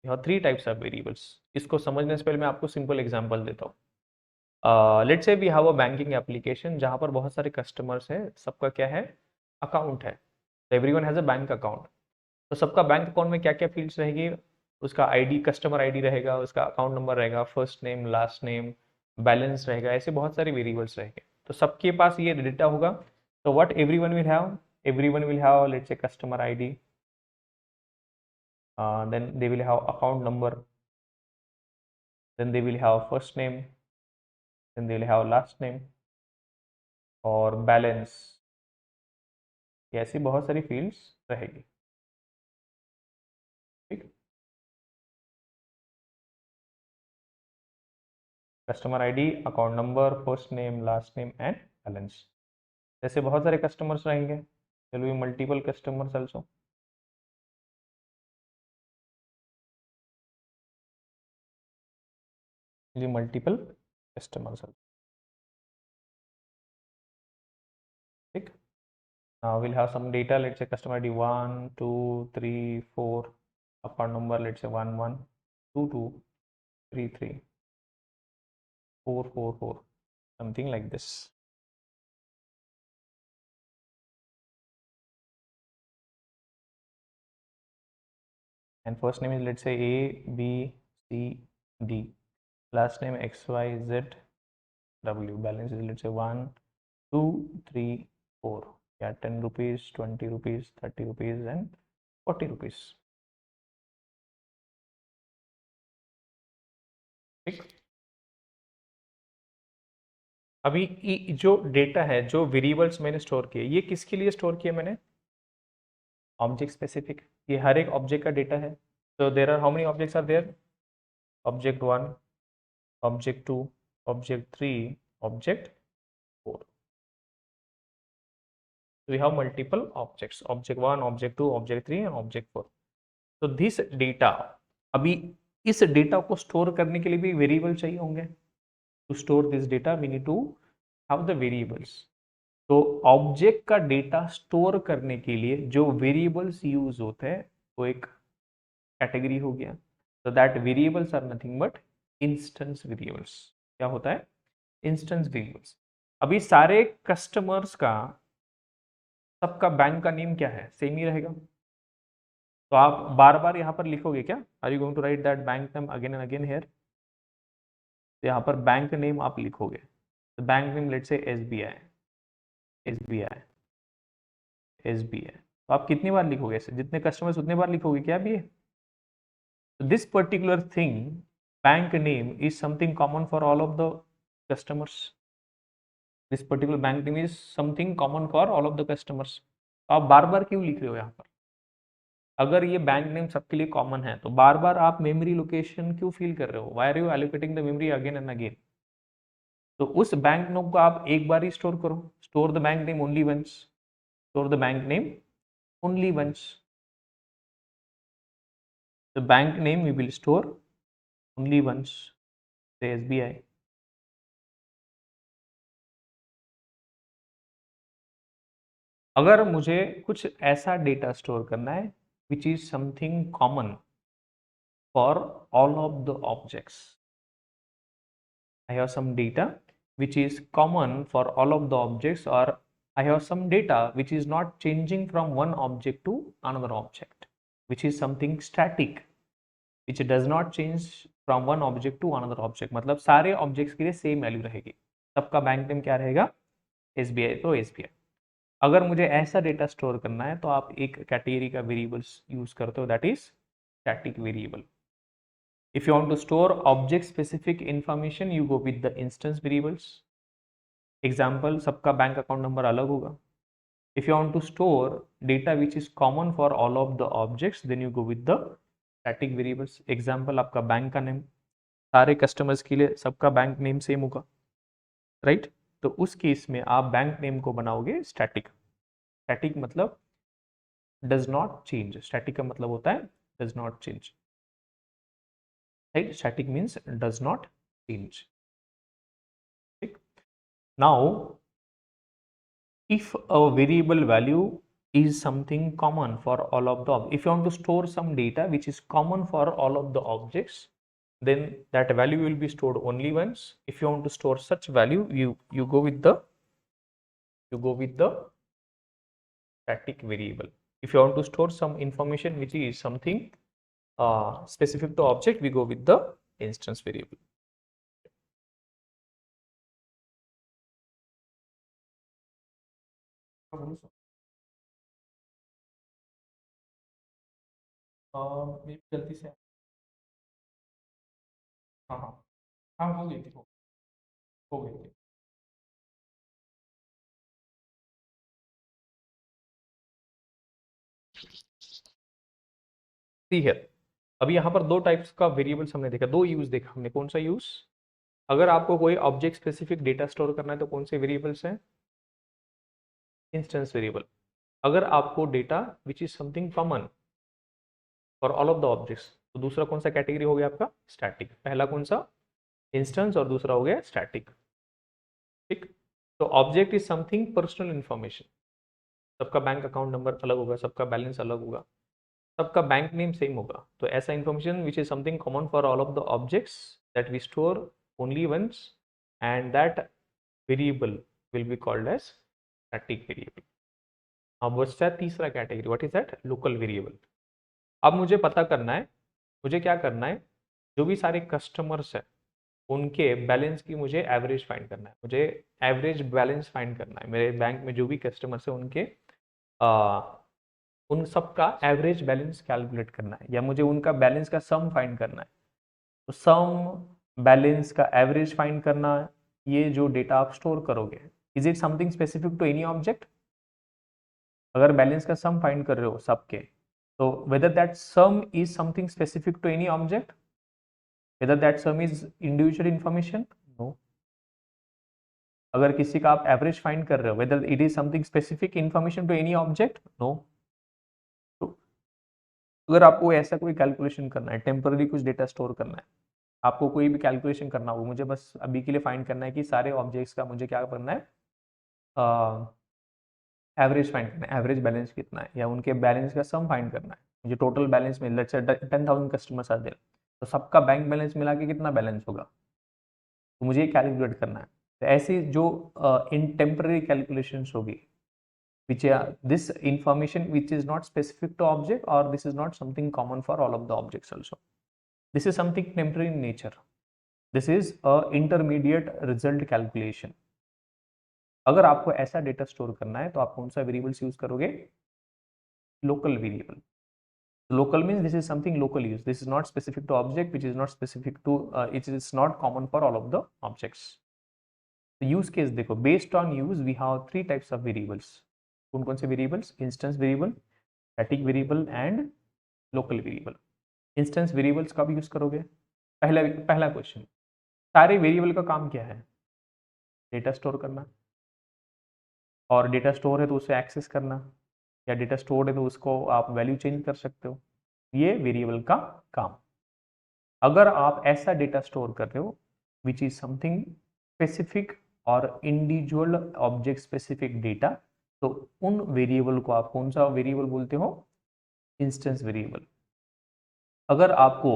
Speaker 1: यहाँ थ्री टाइप्स ऑफ वेरिएबल्स. इसको समझने से पहले मैं आपको सिंपल एग्जांपल देता हूँ. Let's say we have a banking application जहाँ पर बहुत सारे कस्टमर्स हैं, सबका क्या है? अकाउंट है. Everyone has a bank account. तो सबका बैंक अकाउंट में क्या क्या फील्ड्स रहेगी? उसका आईडी, कस्टमर आईडी रहेगा, उसका अकाउंट नंबर रहेगा, first name, last name, balance रहेगा, ऐसे बहुत सारे वेरिएबल्स रहेंगे. तो सबके पास ये डेटा होगा. तो what everyone will have? Everyone will have let's say customer ID, then they will have account number, then they will have first name, then they will have last name और बैलेंस. ऐसी बहुत सारी फील्ड्स रहेगी. ठीक. Customer ID, account number, first name, last name and balance. ऐसे बहुत सारे कस्टमर्स रहेंगे. चलो ये मल्टीपल कस्टमर्स आल्सो. ये मल्टीपल कस्टमर्स. ठीक. Now we'll have some data. Let's say customer ID 1 2 3 4, account number let's say 1 1 2 2 3 3 4 4 4, something like this. And first name is let's say A B C D, last name X Y Z W, balance is let's say 1 2 3 4, yeah, 10 rupees, 20 rupees, 30 rupees and 40 rupees. ठीक. अभी जो डेटा है, जो वेरिएबल्स मैंने स्टोर किए, ये किसके लिए स्टोर किए मैंने? Object specific. ये हर एक ऑब्जेक्ट का डेटा है. So there are how many objects are there? Object 1, object 2, object 3, object 4. So we have multiple objects, object 1, object 2, object 3 and object 4. So this data, अभी इस डेटा को स्टोर करने के लिए भी वेरिएबल चाहिए होंगे. To store this data we need to have the variables. तो ऑब्जेक्ट का डेटा स्टोर करने के लिए जो वेरिएबल्स यूज होते हैं वो एक कैटेगरी हो गया. So that variables are nothing but instance variables. क्या होता है? Instance variables. अभी सारे कस्टमर्स का सबका बैंक का नेम क्या है? सेम ही रहेगा. तो आप बार बार यहाँ पर लिखोगे क्या? Are you going to write that bank name again and again here? तो यहाँ पर बैंक नेम आप लिखोगे. तो bank name let's say SBI, SBI, SBI. तो आप कितनी बार लिखोगे? ऐसे जितने कस्टमर्स उतने बार लिखोगे क्या भी? This particular thing, bank name is something common for all of the customers. This particular bank name is something common for all of the customers. आप बार बार क्यों लिख रहे हो यहाँ पर? अगर ये बैंक नेम सबके लिए कॉमन है तो बार बार आप मेमोरी लोकेशन क्यों फील कर रहे हो? Why are you allocating the memory again and again? तो उस बैंक नेम को आप एक बार ही स्टोर करो. Store the bank name only once. Store the bank name only once. The bank name we will store only once. Say SBI. अगर मुझे कुछ ऐसा डेटा स्टोर करना है which is something common for all of the objects. I have some data which is common for all of the objects, or I have some data which is not changing from one object to another object, which is something static, which does not change from one object to another object. मतलब सारे ऑब्जेक्ट्स के लिए सेम वैल्यू रहेगी. सबका बैंक नेम क्या रहेगा? एसबीआई. तो एसबीआई. अगर मुझे ऐसा डेटा स्टोर करना है तो आप एक कैटेगरी का वेरिएबल्स यूज करते हो, that is static variable. If you want to store object specific information, you go with the instance variables. Example, सबका बैंक अकाउंट नंबर अलग होगा. If you want to store data which is common for all of the objects, then you go with the static variables. Example, आपका बैंक का नेम सारे कस्टमर्स के लिए सबका बैंक नेम सेम होगा, राइट? तो उस केस में आप बैंक नेम को बनाओगे स्टैटिक. स्टैटिक मतलब डज नॉट चेंज. स्टैटिक का मतलब होता है does not change, right? Static means does not change. Now if a variable value is something common for all of the, if you want to store some data which is common for all of the objects, then that value will be stored only once. If you want to store such value, you go with the static variable. If you want to store some information which is something specific to object, we go with the instance variable. मेरी गलती से. हाँ हाँ हाँ, हो गई थी, हो गई थी. ठीक है. अभी यहाँ पर दो टाइप्स का वेरिएबल्स हमने देखा, दो यूज देखा हमने. कौन सा यूज? अगर आपको कोई ऑब्जेक्ट स्पेसिफिक डेटा स्टोर करना है तो कौन से वेरिएबल्स हैं? Instance variable. अगर आपको data which is something common for all of the objects, तो दूसरा कौन सा कैटेगरी हो गया आपका? स्टैटिक. पहला कौन सा? इंस्टेंस, और दूसरा हो गया स्टैटिक. ठीक. तो object is something personal information. सबका बैंक अकाउंट नंबर अलग होगा, सबका बैलेंस अलग होगा, सबका बैंक नेम सेम होगा. तो ऐसा information which is something common for all of the objects that we store only once, and that variable will be called as static variable. अब बचता है तीसरा category. What is that? Local variable. अब मुझे पता करना है, मुझे क्या करना है, जो भी सारे कस्टमर्स हैं उनके बैलेंस की मुझे एवरेज फाइंड करना है. मुझे एवरेज बैलेंस फाइंड करना है. मेरे बैंक में जो भी कस्टमर्स हैं उनके उन सब का एवरेज बैलेंस कैलकुलेट करना है, या मुझे उनका बैलेंस का सम फाइंड करना है. तो सम बैलेंस का एवरेज फाइंड करना है. ये जो डेटा आप स्टोर करोगे, is it something specific to any object? अगर बैलेंस का सम फाइंड कर रहे हो सबके, तो whether that sum is something specific to any object, whether that sum is individual information, no. अगर किसी का आप एवरेज फाइंड कर रहे हो, whether it is something specific information to any object, no. तो अगर आपको ऐसा कोई कैलकुलेशन करना है, टेम्पररी कुछ डेटा स्टोर करना है, आपको कोई भी कैलकुलेशन करना हो, मुझे बस अभी के लिए फाइंड करना है कि सारे ऑब्जेक्ट्स का मुझे क्या करना है, एवरेज फाइंड करना है, एवरेज बैलेंस कितना है, या उनके बैलेंस का सम फाइंड करना है. मुझे टोटल बैलेंस में let's say 10,000 customers are there, तो सबका बैंक बैलेंस मिला के कितना बैलेंस होगा, तो मुझे कैलकुलेट करना है। तो ऐसी जो इन टेम्पररी कैलकुलेशंस होगी which this information which is not specific to object, or this is not something common for all of the objects also. This is something temporary in nature. This is a intermediate result calculation. अगर आपको ऐसा डेटा स्टोर करना है तो आप कौन सा वेरिएबल्स यूज करोगे, local variable. Local means this is something local use. This is not specific to object, which is not specific to it is not common for all of the objects. The use case देखो, based on use we have three types of variables. कौन कौन से variables? Instance variable, static variable and local variable. Instance variables कब यूज करोगे? पहला क्वेश्चन, सारे वेरिएबल का काम क्या है? डेटा स्टोर करना, और डेटा स्टोर है तो उसे एक्सेस करना, या डेटा स्टोर है तो उसको आप वैल्यू चेंज कर सकते हो, ये वेरिएबल का काम. अगर आप ऐसा डेटा स्टोर कर रहे हो विच इज समथिंग स्पेसिफिक और इंडिविजुअल ऑब्जेक्ट स्पेसिफिक डेटा, तो उन वेरिएबल को आप कौन सा वेरिएबल बोलते हो? Instance variable. अगर आपको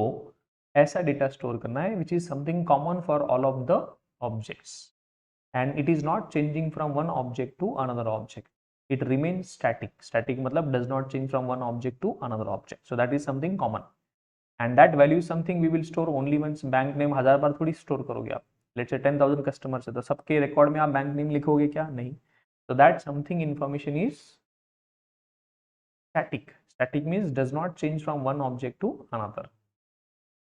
Speaker 1: ऐसा डेटा स्टोर करना है which is something common for all of the objects and it is not changing from one object to another object, it remains static. Static matlab does not change from one object to another object, so that is something common, and that value is something we will store only once. Bank name 1000 बार थोड़ी स्टोर करोगे आप. लेट्स से 10,000 कस्टमर्स है तो सबके रिकॉर्ड में आप बैंक नेम लिखोगे क्या? नहीं. so that something information is static. Static means does not change from one object to another.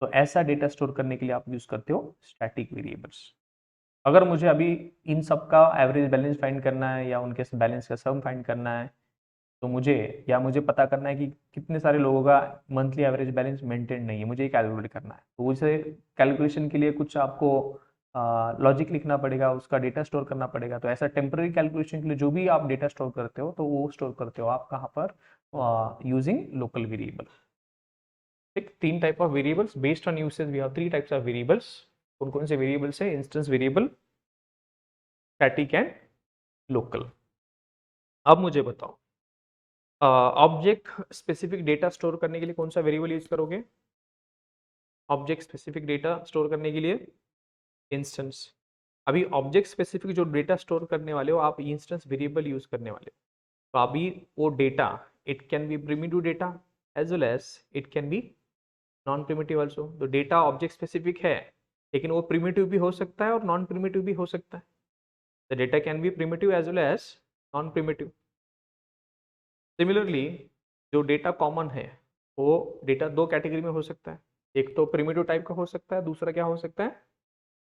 Speaker 1: तो ऐसा डेटा स्टोर करने के लिए आप यूज करते हो स्टैटिक वेरिएबल्स. अगर मुझे अभी इन सब का एवरेज बैलेंस फाइंड करना है या उनके बैलेंस का सम फाइंड करना है, तो मुझे पता करना है कि कितने सारे लोगों का मंथली एवरेज बैलेंस मेंटेन नहीं है, मुझे कैलकुलेट करना है. तो उसे कैलकुलेशन के लिए कुछ आपको लॉजिक लिखना पड़ेगा, उसका डेटा स्टोर करना पड़ेगा. तो ऐसा टेम्पररी कैलकुलेशन के लिए जो भी आप डेटा स्टोर करते हो तो वो स्टोर करते हो आप कहाँ पर? Using local variable. ठीक, तीन type of variables. Based on usage we have three types of variables. कौन कौन से वेरिएबल्स है? Instance variable, static and local. अब मुझे बताओ, ऑब्जेक्ट स्पेसिफिक डेटा स्टोर करने के लिए कौन सा वेरिएबल यूज करोगे? ऑब्जेक्ट स्पेसिफिक डेटा स्टोर करने के लिए इंस्टेंस. अभी ऑब्जेक्ट स्पेसिफिक जो डेटा स्टोर करने वाले हो आप, इंस्टेंस वेरिएबल यूज करने वाले हो. तो अभी वो data, it can be primitive data as well as it can be non primitive also. तो डेटा ऑब्जेक्ट स्पेसिफिक है लेकिन वो प्रिमिटिव भी हो सकता है और नॉन प्रिमिटिव भी हो सकता है. The data can be primitive as well as non primitive. Similarly जो डेटा कॉमन है वो डेटा दो कैटेगरी में हो सकता है. एक तो प्रिमिटिव टाइप का हो सकता है, दूसरा क्या हो सकता है?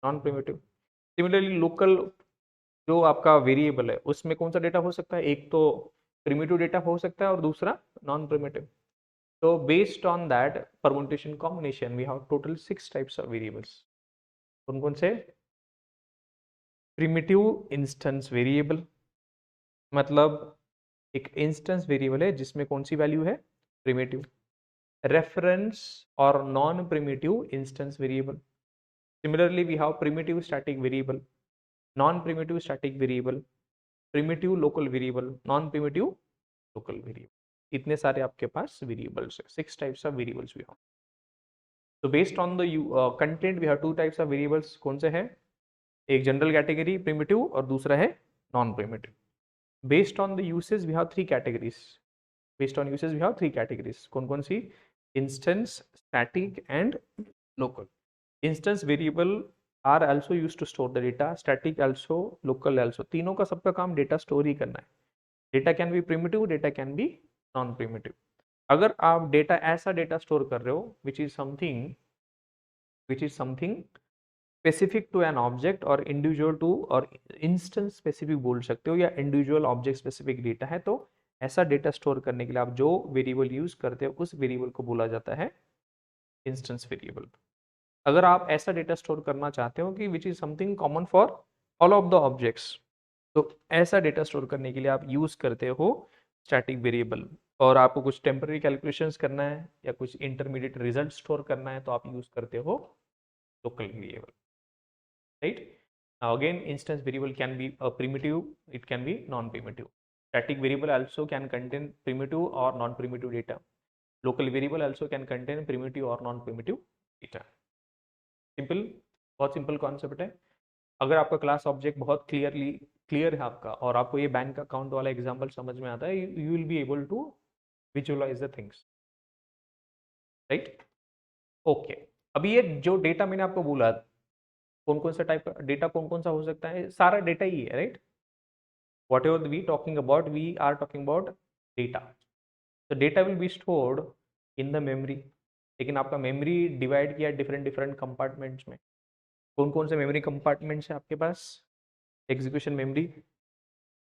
Speaker 1: Non primitive. सिमिलरली लोकल जो आपका वेरिएबल है उसमें कौन सा डेटा हो सकता है? एक तो प्रिमिटिव डेटा हो सकता है और दूसरा नॉन प्रिमिटिव. तो based on that permutation combination we have total 6 types of variables. कौन कौन से? प्रिमिटिव इंस्टेंस वेरिएबल, मतलब एक इंस्टेंस वेरिएबल है जिसमें कौन सी वैल्यू है? प्रिमिटिव. रेफरेंस और non primitive instance variable. Similarly we have primitive static variable, non primitive static variable, primitive local variable, non primitive local variable. इतने सारे आपके पास वेरिएबल्स है. 6 types of variables we have. तो based on the content we have 2 types of variables. कौन से हैं? एक जनरल कैटेगरी प्रिमिटिव और दूसरा है non primitive. Based on the usage we have 3 categories. Based on usage we have 3 categories. कौन कौन सी? Instance, static and local. Instance variable are also used to store the data, static also, local also. तीनों का सबका काम डेटा स्टोर ही करना है. Data can be primitive, data can be non primitive. अगर आप डेटा ऐसा डेटा स्टोर कर रहे हो which is something specific to an object और इंडिविजुअल टू, और इंस्टेंस स्पेसिफिक बोल सकते हो, या इंडिविजुअल ऑब्जेक्ट स्पेसिफिक डेटा है, तो ऐसा डेटा स्टोर करने के लिए आप जो वेरिएबल यूज करते हो उस वेरिएबल को बोला जाता है इंस्टेंस वेरिएबल. अगर आप ऐसा डेटा स्टोर करना चाहते हो कि विच is something common for all of the objects, तो ऐसा डेटा स्टोर करने के लिए आप यूज करते हो स्टैटिक वेरिएबल. और आपको कुछ टेम्पररी कैलकुलेशंस करना है या कुछ इंटरमीडिएट रिजल्ट स्टोर करना है तो आप यूज करते हो local variable. Right? Now again, instance variable can be a primitive, it can be non-primitive. Static variable also can contain primitive or non-primitive data. Local variable also can contain primitive or non-primitive data. Simple, बहुत सिंपल कॉन्सेप्ट है। अगर आपका क्लास ऑब्जेक्ट बहुत क्लियर है आपका, और आपको ये बैंक अकाउंट वाला एग्जांपल समझ में आता है, you will be able to visualize the things, right. Okay, अभी ये जो डेटा मैंने आपको बोला, कौन कौन सा टाइप का डेटा, कौन कौन सा हो सकता है, सारा डेटा ही है, right. Whatever we talking about, we are talking about data. तो data will be stored in the memory. लेकिन आपका मेमोरी डिवाइड किया डिफरेंट डिफरेंट कंपार्टमेंट्स में। कौन कौन से मेमोरी कंपार्टमेंट्स है आपके पास? Execution memory,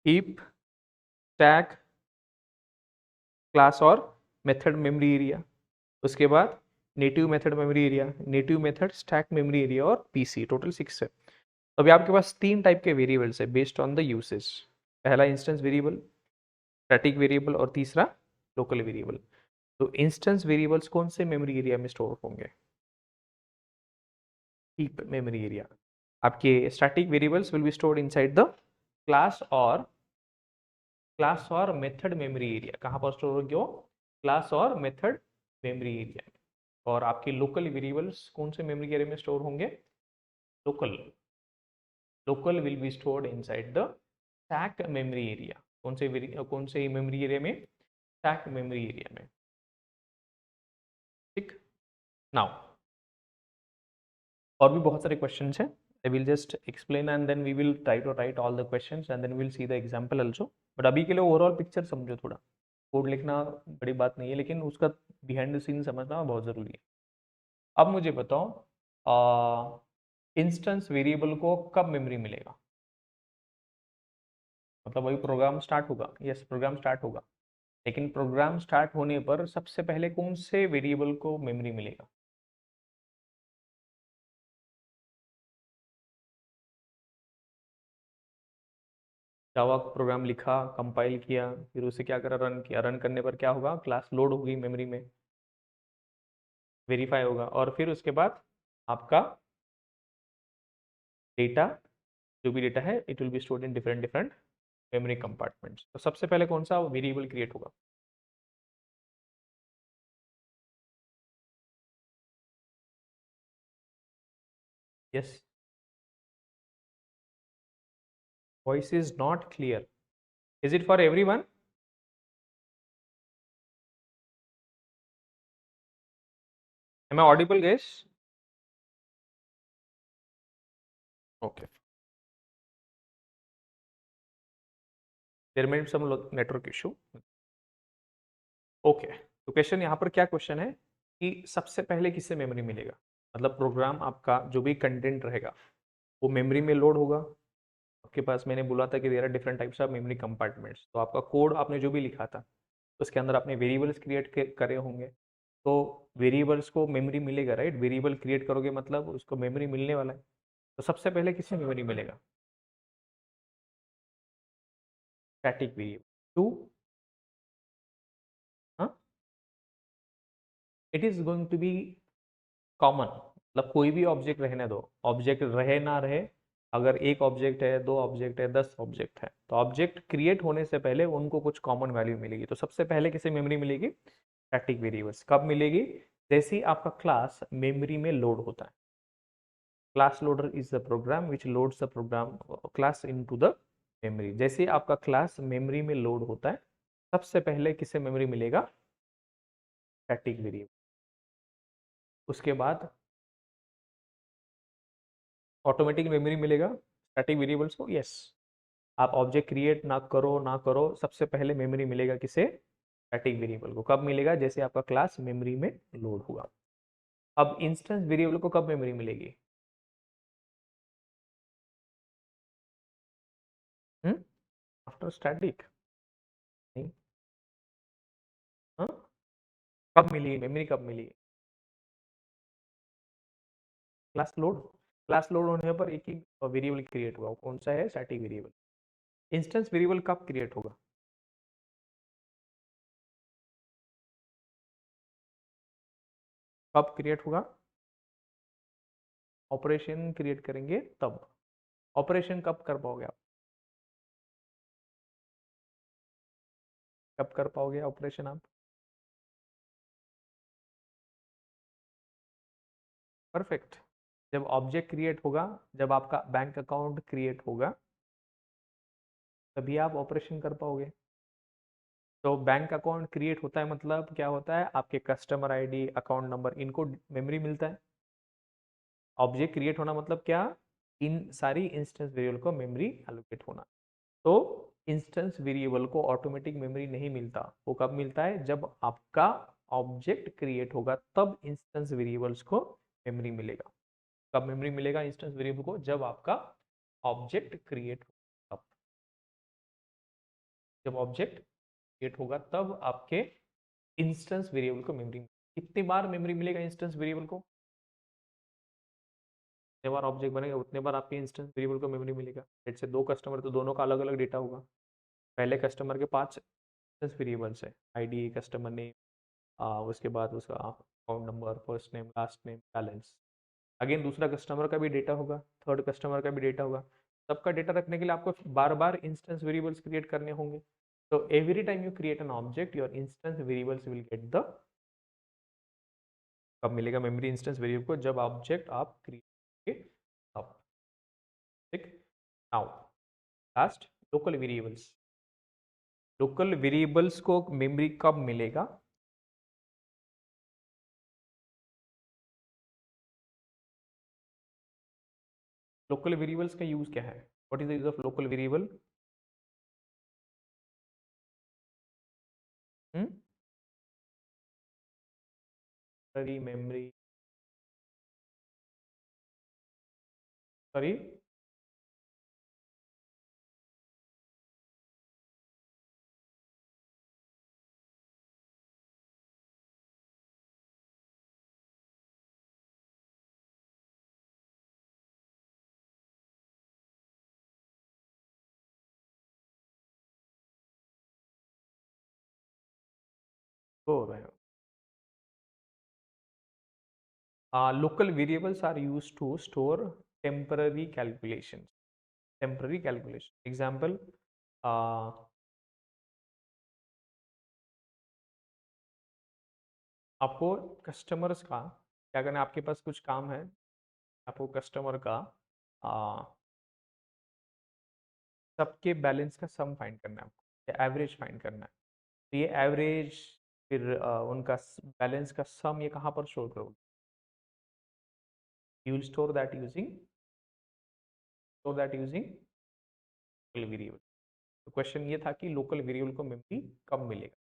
Speaker 1: heap, stack, class और मेथड मेमोरी एरिया। उसके बाद native method memory area, native method, stack memory area और पीसी, टोटल 6 है। तो अभी आपके पास 3 टाइप के वेरिएबल्स है बेस्ड ऑन द यूसेज। पहला इंस्टेंस वेरिएबल, स्टैटिक वेरिएबल और तीसरा लोकल वेरिएबल। तो इंस्टेंस वेरिएबल्स कौन से मेमोरी एरिया में स्टोर होंगे? Heap memory area. आपके static variables will be stored inside the class और मेथड मेमोरी एरिया। कहाँ पर स्टोर होंगे वो? क्लास और मेथड मेमोरी एरिया। और आपके लोकल वेरिएबल्स कौन से मेमोरी एरिया में स्टोर होंगे? Local. Local will be stored inside the stack memory area. कौन से मेमोरी एरिया में? स्टैक मेमोरी एरिया में, ठीक। नाउ, और भी बहुत सारे क्वेश्चंस हैं। I will just explain and then we will try to write all the questions and then we will see the example also. But अभी के लिए ओवरऑल पिक्चर समझो थोड़ा। कोड लिखना बड़ी बात नहीं है, लेकिन उसका बिहाइंड द सीन समझना बहुत ज़रूरी है। अब मुझे बताओ, इंस्टेंस वेरिएबल को कब मेमोरी मिलेगा? मतलब वही प्रोग्राम स्टार्ट होगा, यस प्रोग्राम स्टार्ट होगा, लेकिन प्रोग्राम स्टार्ट होने पर सबसे पहले कौन से वेरिएबल को मेमोरी मिलेगा? जावा प्रोग्राम लिखा, कंपाइल किया, फिर उसे क्या करा, रन किया। रन करने पर क्या होगा? क्लास लोड होगी मेमोरी में, वेरीफाई होगा, और फिर उसके बाद आपका डेटा, जो भी डेटा है, it will be stored in different different memory compartments. तो सबसे पहले कौन सा वेरिएबल क्रिएट होगा? Yes. Voice is not clear. Is it for everyone? Am I audible guys? Okay, there may be some network issue. Okay, तो क्वेश्चन यहाँ पर क्या क्वेश्चन है कि सबसे पहले किससे मेमोरी मिलेगा? मतलब प्रोग्राम आपका जो भी कंटेंट रहेगा वो मेमोरी में लोड होगा। आपके पास मैंने बोला था कि there are different types of memory compartments. तो आपका कोड आपने जो भी लिखा था उसके अंदर आपने वेरिएबल्स क्रिएट करे होंगे। तो वेरिएबल्स को मेमोरी मिलेगा, राइट। वेरिएबल क्रिएट करोगे मतलब उसको मेमोरी मिलने वाला है। तो सबसे पहले किससे मेमोरी मिलेगा? Static variable. टू, हाँ, it is going to be common. मतलब कोई भी ऑब्जेक्ट रहने दो, ऑब्जेक्ट रहे ना रहे, अगर एक ऑब्जेक्ट है, 2 ऑब्जेक्ट है, 10 ऑब्जेक्ट है, तो ऑब्जेक्ट क्रिएट होने से पहले उनको कुछ कॉमन वैल्यू मिलेगी। तो सबसे पहले किसे मेमोरी मिलेगी? Static variables. कब मिलेगी? जैसे ही आपका क्लास मेमोरी में लोड होता है। Class loader is the program which loads the program class into the memory. जैसे ही आपका क्लास मेमोरी में लोड होता है, सबसे पहले किसे मेमोरी मिलेगा? Static variable. उसके बाद ऑटोमेटिक मेमोरी मिलेगा स्टैटिक वेरिएबल्स को, यस। आप ऑब्जेक्ट क्रिएट ना करो, सबसे पहले मेमोरी मिलेगा किसे? स्टैटिक वेरिएबल को। कब मिलेगा? जैसे आपका क्लास मेमोरी में लोड हुआ। अब इंस्टेंस वेरिएबल को कब मेमोरी मिलेगी? After static? नहीं। हाँ, कब मिली मेमोरी, कब मिली? Class load. क्लास लोड होने पर एक ही वेरिएबल क्रिएट हुआ, कौन सा है? Static variable. इंस्टेंस वेरिएबल कब क्रिएट होगा? कब क्रिएट होगा? ऑपरेशन क्रिएट करेंगे तब। ऑपरेशन कब कर पाओगे आप? कब कर पाओगे ऑपरेशन आप? परफेक्ट। जब ऑब्जेक्ट क्रिएट होगा, जब आपका बैंक अकाउंट क्रिएट होगा, तभी आप ऑपरेशन कर पाओगे। तो बैंक अकाउंट क्रिएट होता है मतलब क्या होता है, आपके कस्टमर आईडी, अकाउंट नंबर, इनको मेमोरी मिलता है। ऑब्जेक्ट क्रिएट होना मतलब क्या, इन सारी इंस्टेंस वेरिएबल को मेमोरी एलोकेट होना। तो इंस्टेंस वेरिएबल को ऑटोमेटिक मेमोरी नहीं मिलता, वो कब मिलता है, जब आपका ऑब्जेक्ट क्रिएट होगा, तब इंस्टेंस वेरिएबल्स को मेमोरी मिलेगा। कब मेमोरी मिलेगा इंस्टेंस वेरिएबल को, जब आपका ऑब्जेक्ट क्रिएट होगा। जब ऑब्जेक्ट क्रिएट होगा तब आपके इंस्टेंस वेरिएबल को मेमोरी। कितनी बार मेमोरी मिलेगा इंस्टेंस वेरिएबल को, जितने बार ऑब्जेक्ट बनेगा उतने बार आपके इंस्टेंस वेरिएबल को मेमोरी मिलेगा। जैसे दो कस्टमर, तो दोनों का अलग अलग डेटा होगा। पहले कस्टमर के 5 इंस्टेंस वेरिएबल्स है, आईडी, कस्टमर नेम, उसके बाद उसका account number, first name, last name, balance. Again दूसरा कस्टमर का भी डेटा होगा, थर्ड कस्टमर का भी डेटा होगा। सबका डेटा रखने के लिए आपको बार बार इंस्टेंस वेरिएबल्स क्रिएट करने होंगे। तो every time you create an object, your instance variables will get the, कब मिलेगा मेमोरी इंस्टेंस वेरिएबल को, जब ऑब्जेक्ट आप क्रिएट करेंगे तब। ठीक। Now last, local variables. Local variables को मेमोरी कब मिलेगा, लोकल वेरिएबल्स का यूज क्या है, what is the use of local variable. Memory, sorry, हो रहे हो। Local variables are used to store temporary calculations. Temporary calculation. Example, uh, आपको कस्टमर्स का क्या करना है, आपके पास कुछ काम है, आपको कस्टमर का सबके बैलेंस का सम फाइंड करना है, आपको एवरेज फाइंड करना है। तो ये एवरेज, फिर उनका बैलेंस का सम, ये कहाँ पर स्टोर करोगे, you will store that using local variable. तो क्वेश्चन ये था कि लोकल वेरिएबल को मेमोरी कब मिलेगा,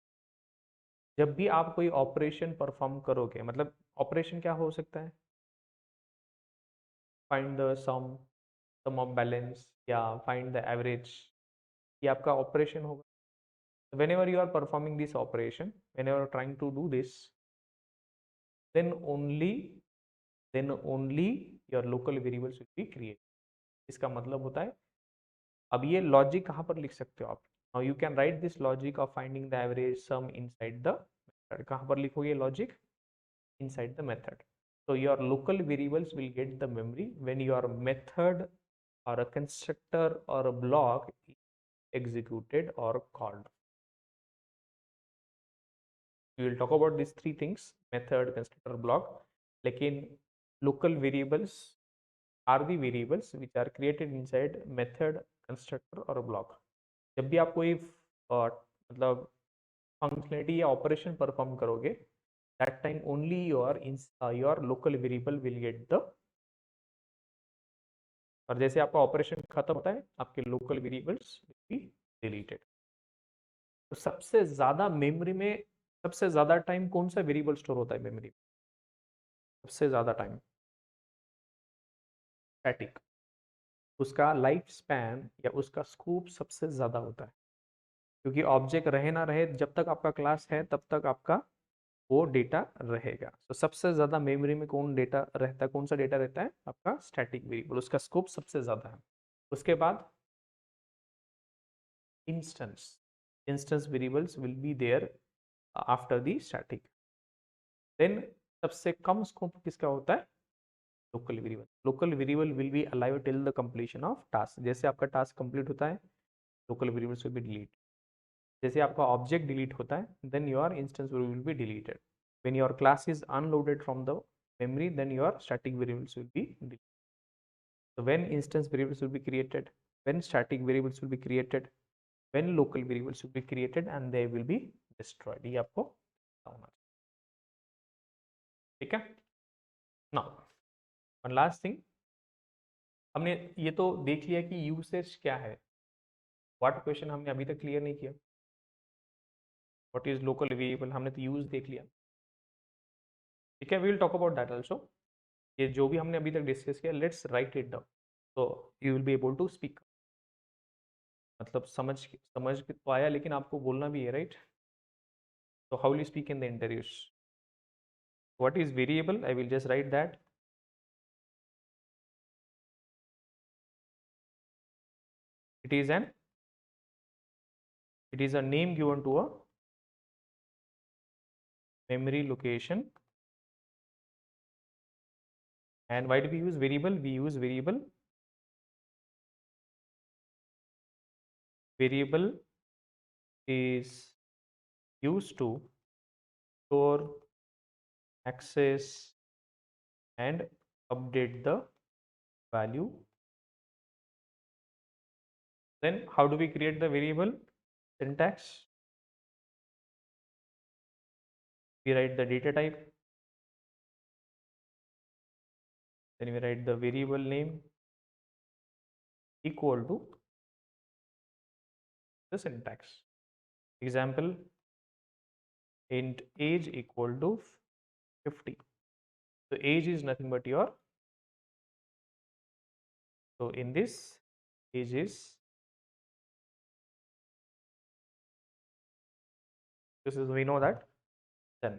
Speaker 1: जब भी आप कोई ऑपरेशन परफॉर्म करोगे। मतलब ऑपरेशन क्या हो सकता है, find the sum of balance, या फाइंड द एवरेज, ये आपका ऑपरेशन होगा। Whenever you are performing this operation, whenever trying to do this, then only then only your local variables will be create. इसका मतलब होता है, अब ये लॉजिक कहाँ पर लिख सकते हो आप, now you can write this logic of finding the average some inside the method. कहाँ पर लिखोगे logic, inside the method. So your local variables will get the memory when your method or a constructor or a block executed or called. We will talk about these three things: method, constructor, block. लेकिन local variables are the variables which are created inside method, constructor or a block. जब भी आप कोई मतलब फंक्शनलिटी या ऑपरेशन परफॉर्म करोगे, that time only your local variable will get the, और जैसे आपका ऑपरेशन खत्म होता है, आपके local variables will be deleted. तो सबसे ज्यादा मेमोरी में, सबसे ज्यादा टाइम कौन सा वेरिएबल स्टोर होता है मेमोरी में, सबसे ज्यादा टाइम, स्टैटिक। उसका लाइफ स्पैन या उसका स्कोप सबसे ज्यादा होता है, क्योंकि ऑब्जेक्ट रहे ना रहे, जब तक आपका क्लास है तब तक आपका वो डेटा रहेगा। तो सबसे ज्यादा मेमोरी में कौन डेटा रहता है, कौन सा डेटा रहता है, आपका स्टैटिक वेरिएबल, उसका स्कोप सबसे ज्यादा है। उसके बाद instance, instance variables will be there after the static. Then सबसे कम स्कोप किसका होता है, local variable. Local variable will be alive till the completion of task. जैसे आपका टास्क कंप्लीट होता है, local variables will be delete. जैसे आपका ऑब्जेक्ट डिलीट होता है, then your instance will be deleted. When your class is unloaded from the memory, then your static variables will be deleted. So when instance variables will be created, when static variables will be created, when local variables will be created, and they will be destroyed. ये आपको पता होना चाहिए. ठीक है. Now one last thing, हमने ये तो देख लिया कि यूसेज क्या है. व्हाट क्वेश्चन हमने अभी तक क्लियर नहीं किया. व्हाट इज लोकल वेरिएबल, हमने तो यूज देख लिया. ठीक है, we will talk about that also. ये जो भी हमने अभी तक डिस्कस किया, let's write it down, so you will be able to speak. मतलब समझ के तो आया, लेकिन आपको बोलना भी है, right? So how will you speak in the interviews? What is variable? I will just write that. It is an it is a name given to a memory location. And why do we use variable? We use variable. Variable is used to store, access, and update the value. Then how do we create the variable? Syntax. We write the data type. Then we write the variable name equal to the syntax. Example, int age equal to 50. So age is nothing but your, so in this age is, this is, we know that. Then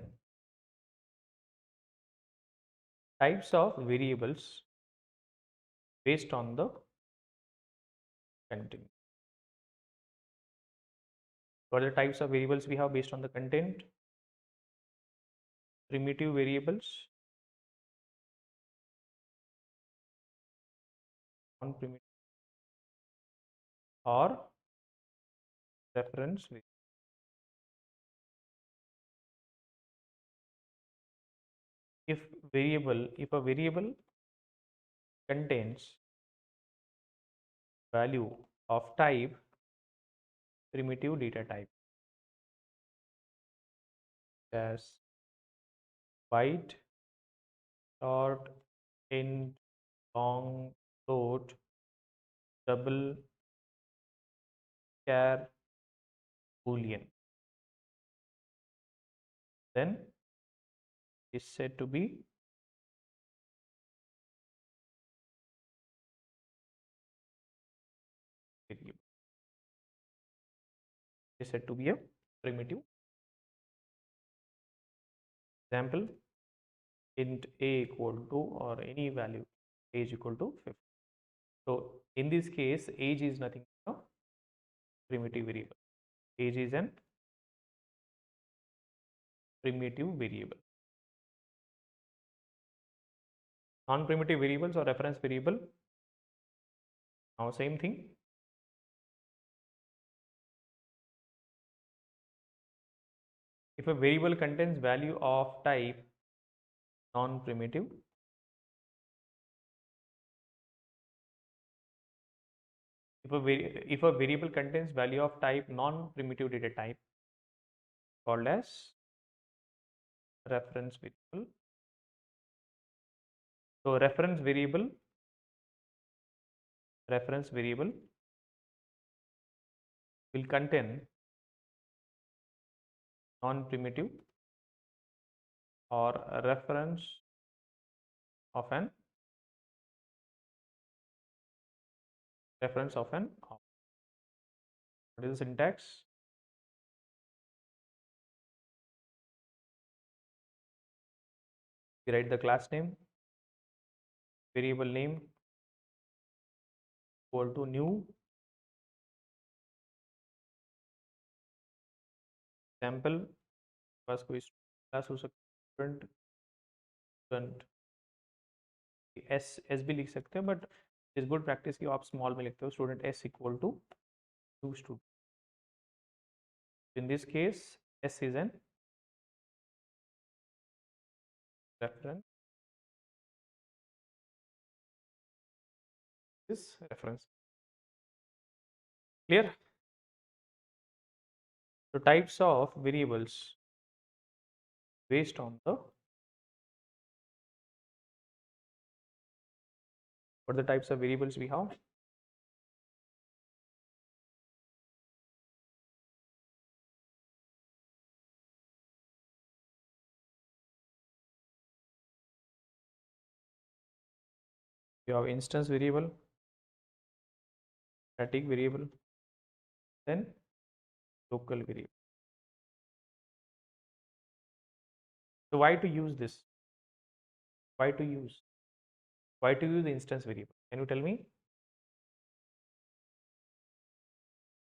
Speaker 1: types of variables based on the content. What are the types of variables we have based on the content? Primitive variables, non-primitive, or reference variable. If a variable contains value of type primitive data type, as byte, short, int, long, float, double, char, boolean, then is said to be variable. Is said to be a primitive. Example, int a equal to, or any value age equal to 50. So in this case, age is nothing but a primitive variable. Age is an primitive variable. Non-primitive variables or reference variable. Now same thing. If a variable contains value of type non-primitive, if a variable contains value of type non-primitive data type, called as reference variable. So reference variable will contain non-primitive or a reference of an object. What is the syntax? We write the class name, variable name equal to new. Example, पास कोई क्लास हो सकता है, स्टूडेंट, एस भी लिख सकते हैं, बट इस गुड प्रैक्टिस की आप स्मॉल में लिखते हो, student S equal to student. In this case, S is an reference this reference. Clear? So types of variables based on the what are the types of variables we have? You have instance variable, static variable, then local variable. So why to use this? Why to use? Why to use the instance variable? Can you tell me?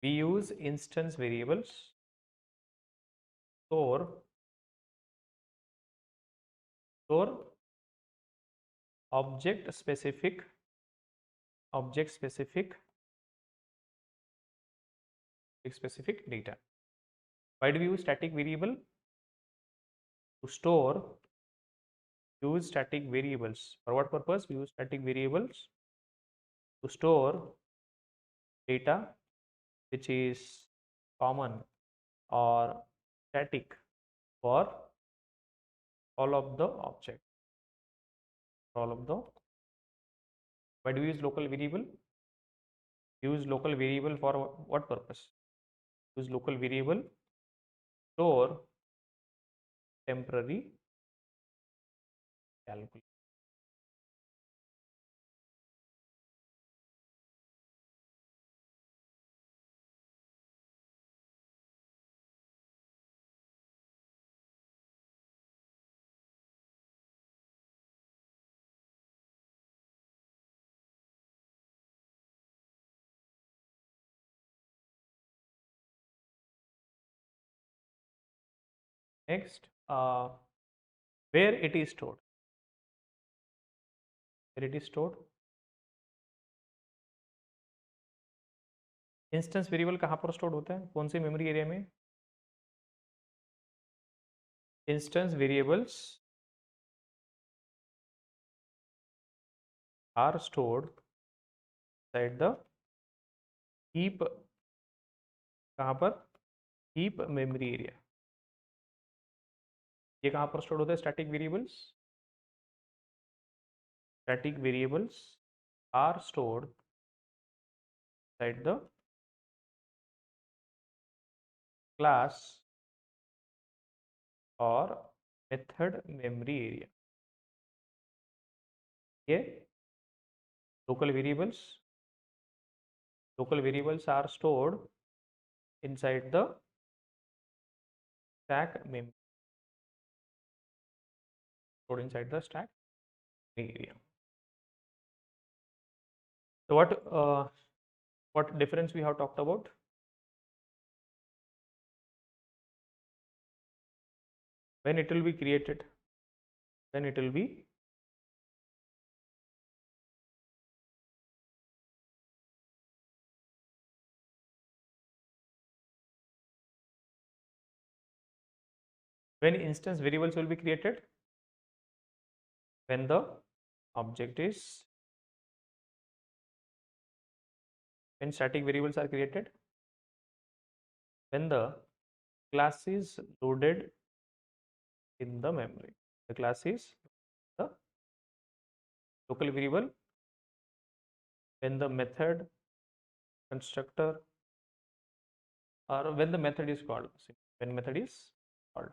Speaker 1: We use instance variables store store object specific data. Why do we use static variable? To store use static variables. For what purpose? We use static variables to store data which is common or static for all of the objects. All of the why do we use local variable? Use local variable for what purpose? Use local variable store temporary calculation. Next, where it is stored. Where it is stored. Instance variable कहाँ पर स्टोर होता है? कौन सी मेमोरी एरिया में? Instance variables are stored side the heap. कहाँ पर? Heap memory area. ये कहाँ पर स्टोर होता है? Static variables. Static variables are stored side the class और मेथड मेमोरी एरिया. ये local variables are stored inside the stack memory. Stored inside the stack area. So what difference we have talked about? When it will be created? When it will be when instance variables will be created? When the object is when static variables are created? When the class is loaded in the memory. The class is the local variable when the method constructor or when the method is called. When method is called.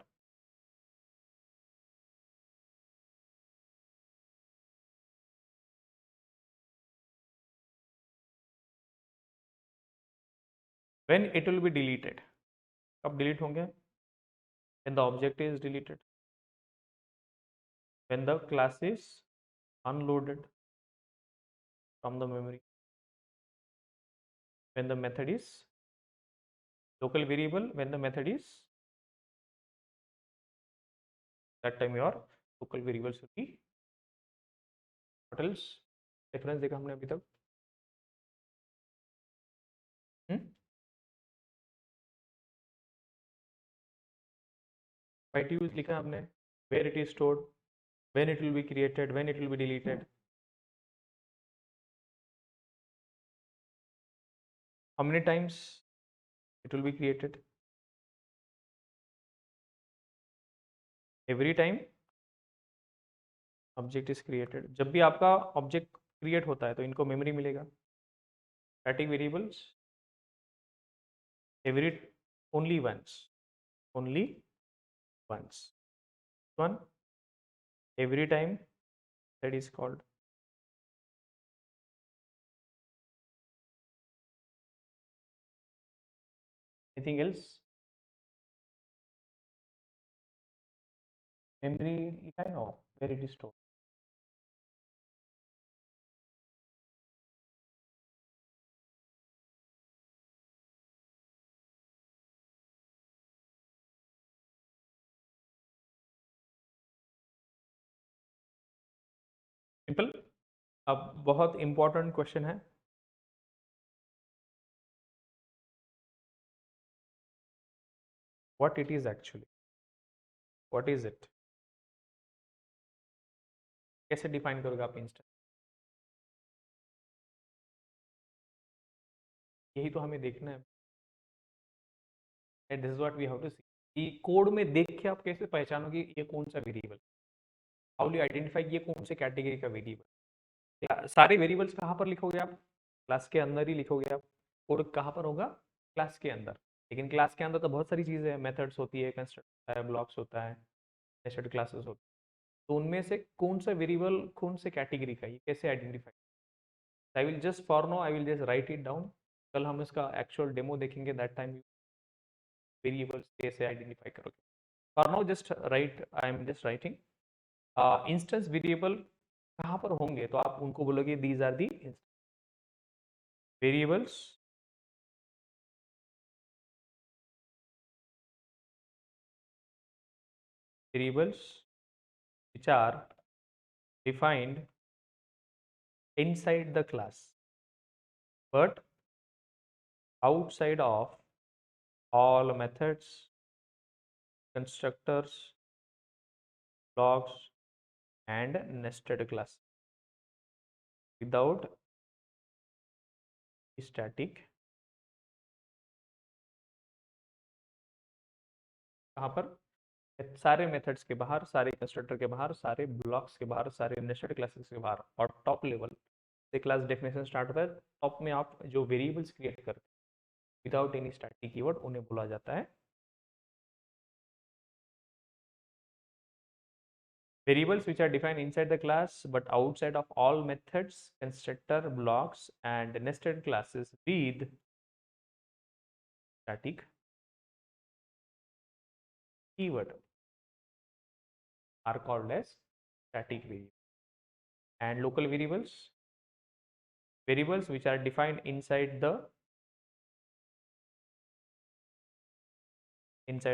Speaker 1: When it will be deleted. कब delete होंगे? When the object is deleted. When the class is unloaded from the memory. When the method is local variable, when the method is that time your local variables will be. What else? Difference देखा हमने अभी तक. Why to use लिखा हमने. Where it is stored, when it will be created, when it will be deleted. how many times it will be created? Every time object is created, जब भी आपका ऑब्जेक्ट क्रिएट होता है तो इनको मेमोरी मिलेगा. Static variables every only only once one every time, that is called. Anything else? Memory, I know where it is stored. Simple. अब बहुत इंपॉर्टेंट क्वेश्चन है. What it is actually, what is it, कैसे डिफाइन करोगे आप इंस्टेंस? यही तो हमें देखना है. This is what we have to see. कि कोड में देख के आप कैसे पहचानोगे ये कौन सा वेरिएबल, हाउ डू आइडेंटिफाई ये कौन से कैटेगरी का वेरिएबल. सारे वेरिएबल्स कहाँ पर लिखोगे आप? क्लास के अंदर ही लिखोगे आप. कोड कहाँ पर होगा? क्लास के अंदर. लेकिन क्लास के अंदर तो बहुत सारी चीजें हैं, मेथड्स होती है, कंस्ट्रक्ट होता है, ब्लॉक्स होता है, नेस्टेड क्लासेस होती है. तो उनमें से कौन सा वेरिएबल कौन से कैटेगरी का, ये कैसे identify? I will just for now I will just write it down. कल हम इसका एक्चुअल डेमो देखेंगे, दैट टाइम वेरिएबल्स कैसे आइडेंटिफाई करोगे. For now just write, I am just writing instance variable कहाँ पर होंगे, तो आप उनको बोलोगे these are the variables which are defined inside the class but outside of all methods, constructors, blocks and nested class without static. कहाँ पर? सारे मेथड्स के बाहर, सारे कंस्ट्रक्टर के बाहर, सारे ब्लॉक्स के बाहर, सारे नेस्टेड क्लासेस के बाहर, और टॉप लेवल से क्लास डेफिनेशन स्टार्ट होता है. टॉप में आप जो वेरिएबल्स क्रिएट करते हैं विदाउट एनी स्टैटिक कीवर्ड, उन्हें बोला जाता है variables which are defined inside the class but outside of all methods, constructor, blocks and nested classes with static keyword are called as static variables. And local variables which are defined inside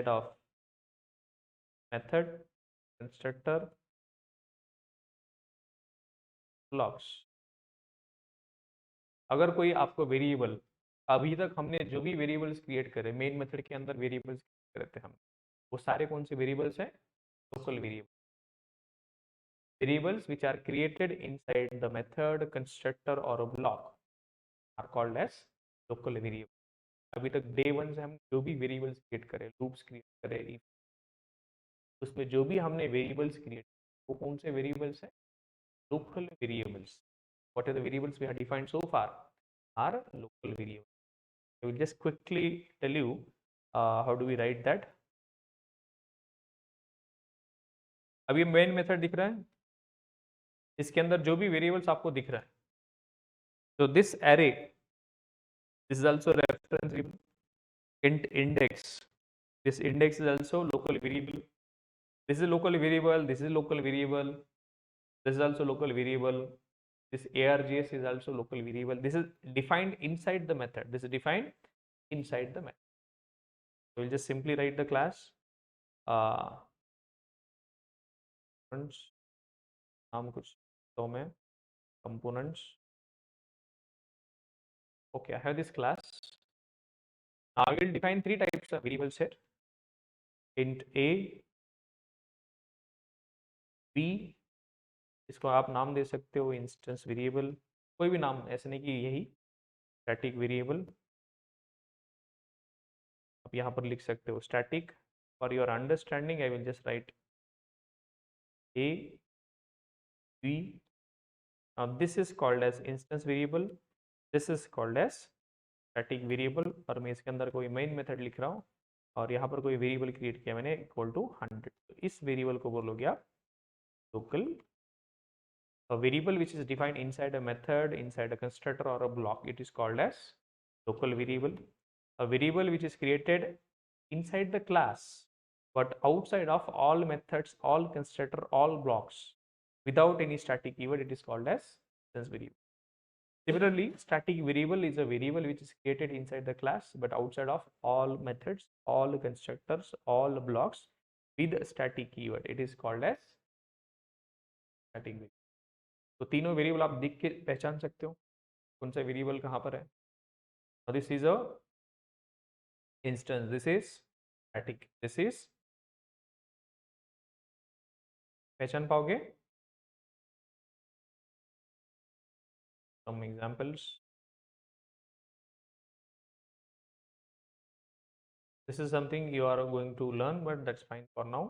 Speaker 1: of method, constructor, blocks. अगर कोई आपको वेरिएबल, अभी तक हमने जो भी वेरिएबल्स क्रिएट करे मेन मेथड के अंदर वेरिएबल्स करते हैं हम, वो सारे कौन से वेरिएबल्स हैं? Local variable. Variables which are created inside the method, constructor or a block are called as local variable. अभी तक डे वन से हम जो भी वेरिएबल्स क्रिएट करें, लूप्स क्रिएट करें, उसमें जो भी हमने वेरिएबल्स क्रिएट, वो कौन से वेरिएबल्स हैं? Local variables. What are the variables we have defined so far are local variable. I will just quickly tell you how do we write that. अभी मेन मेथड दिख रहा है, इसके अंदर जो भी वेरिएबल्स आपको दिख रहा है, तो this array, this is also reference variable. Int index, this index is also local variable. This is local variable, this is local variable, this is also local variable, this args is also local variable. This is defined inside the method, this is defined inside the method. So we'll just simply write the class नाम कुछ तो मैं components. Okay, I have this class. Now I will define three types of variables here. Int a, b, इसको आप नाम दे सकते हो इंस्टेंस वेरिएबल, कोई भी नाम, ऐसे नहीं कि यही स्टैटिक वेरिएबल, आप यहाँ पर लिख सकते हो static. For your understanding I will just right a b. Now this is called as instance variable, this is called as static variable. और मैं इसके अंदर कोई मेन मेथड लिख रहा हूँ और यहाँ पर कोई वेरिएबल क्रिएट किया मैंने इक्वल टू 100. तो इस वेरिएबल को बोलोगे आप local. A variable which is defined inside a method, inside a constructor or a block, it is called as local variable. A variable which is created inside the class but outside of all methods, all constructor, all blocks without any static keyword, it is called as instance variable. Similarly, static variable is a variable which is created inside the class but outside of all methods, all constructors, all blocks with a static keyword. It is called as static variable. तो तीनों वेरिएबल आप देख के पहचान सकते हो कौन सा वेरिएबल कहाँ पर है. This is a instance, this is static, this is. पहचान पाओगे? Some examples. This is something you are going to learn, but that's fine for now.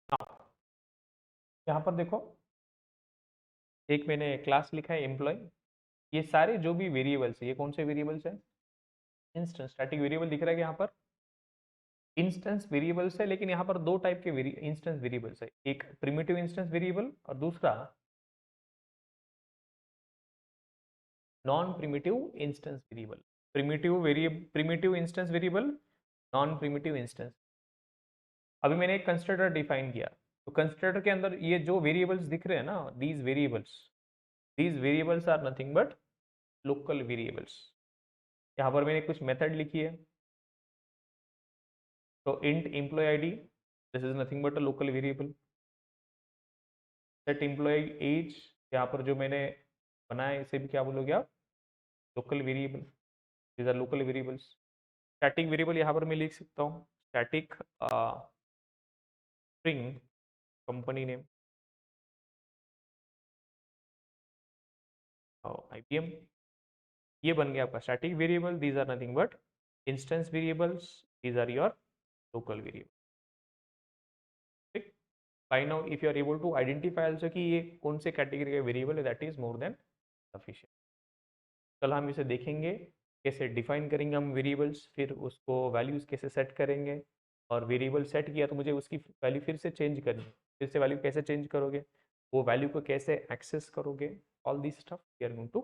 Speaker 1: Now, यहाँ पर देखो एक मैंने क्लास लिखा है एम्प्लॉय. ये सारे जो भी वेरिएबल्स है ये कौन से वेरिएबल्स है? इंस्टेंस. स्टैटिक वेरिएबल दिख रहा है यहाँ पर इंस्टेंस वेरिएबल्स है, लेकिन यहाँ पर दो टाइप के इंस्टेंस वेरिएबल्स है. एक प्रिमिटिव इंस्टेंस वेरिएबल और दूसरा non primitive instance variable. Primitive instance variable, non primitive instance. अभी मैंने एक कंस्ट्रक्टर डिफाइन किया तो कंस्ट्रक्टर के अंदर ये जो वेरिएबल्स दिख रहे हैं ना, these variables are nothing but local variables. यहाँ पर मैंने कुछ मेथड लिखी है. तो int employee ID, this is nothing but a local variable. Set employee age, यहाँ पर जो मैंने बनाया इसे भी क्या बोलोगे आप? Local variable. These are local variables. Static variable यहाँ पर मैं लिख सकता हूँ static string company name IBM. ये बन गया आपका static variable. These are nothing but instance variables, these are your local variable. ठीक. By now if you are able to identify also कि ये कौन से कैटेगरी का वेरिएबल है, that is more than sufficient. कल हम इसे देखेंगे कैसे डिफाइन करेंगे हम वेरिएबल्स, फिर उसको वैल्यूज कैसे सेट करेंगे, और वेरिएबल सेट किया तो मुझे उसकी वैल्यू फिर से चेंज करनी है. फिर से वैल्यू कैसे चेंज करोगे, वो वैल्यू को कैसे एक्सेस करोगे, all this stuff we are going to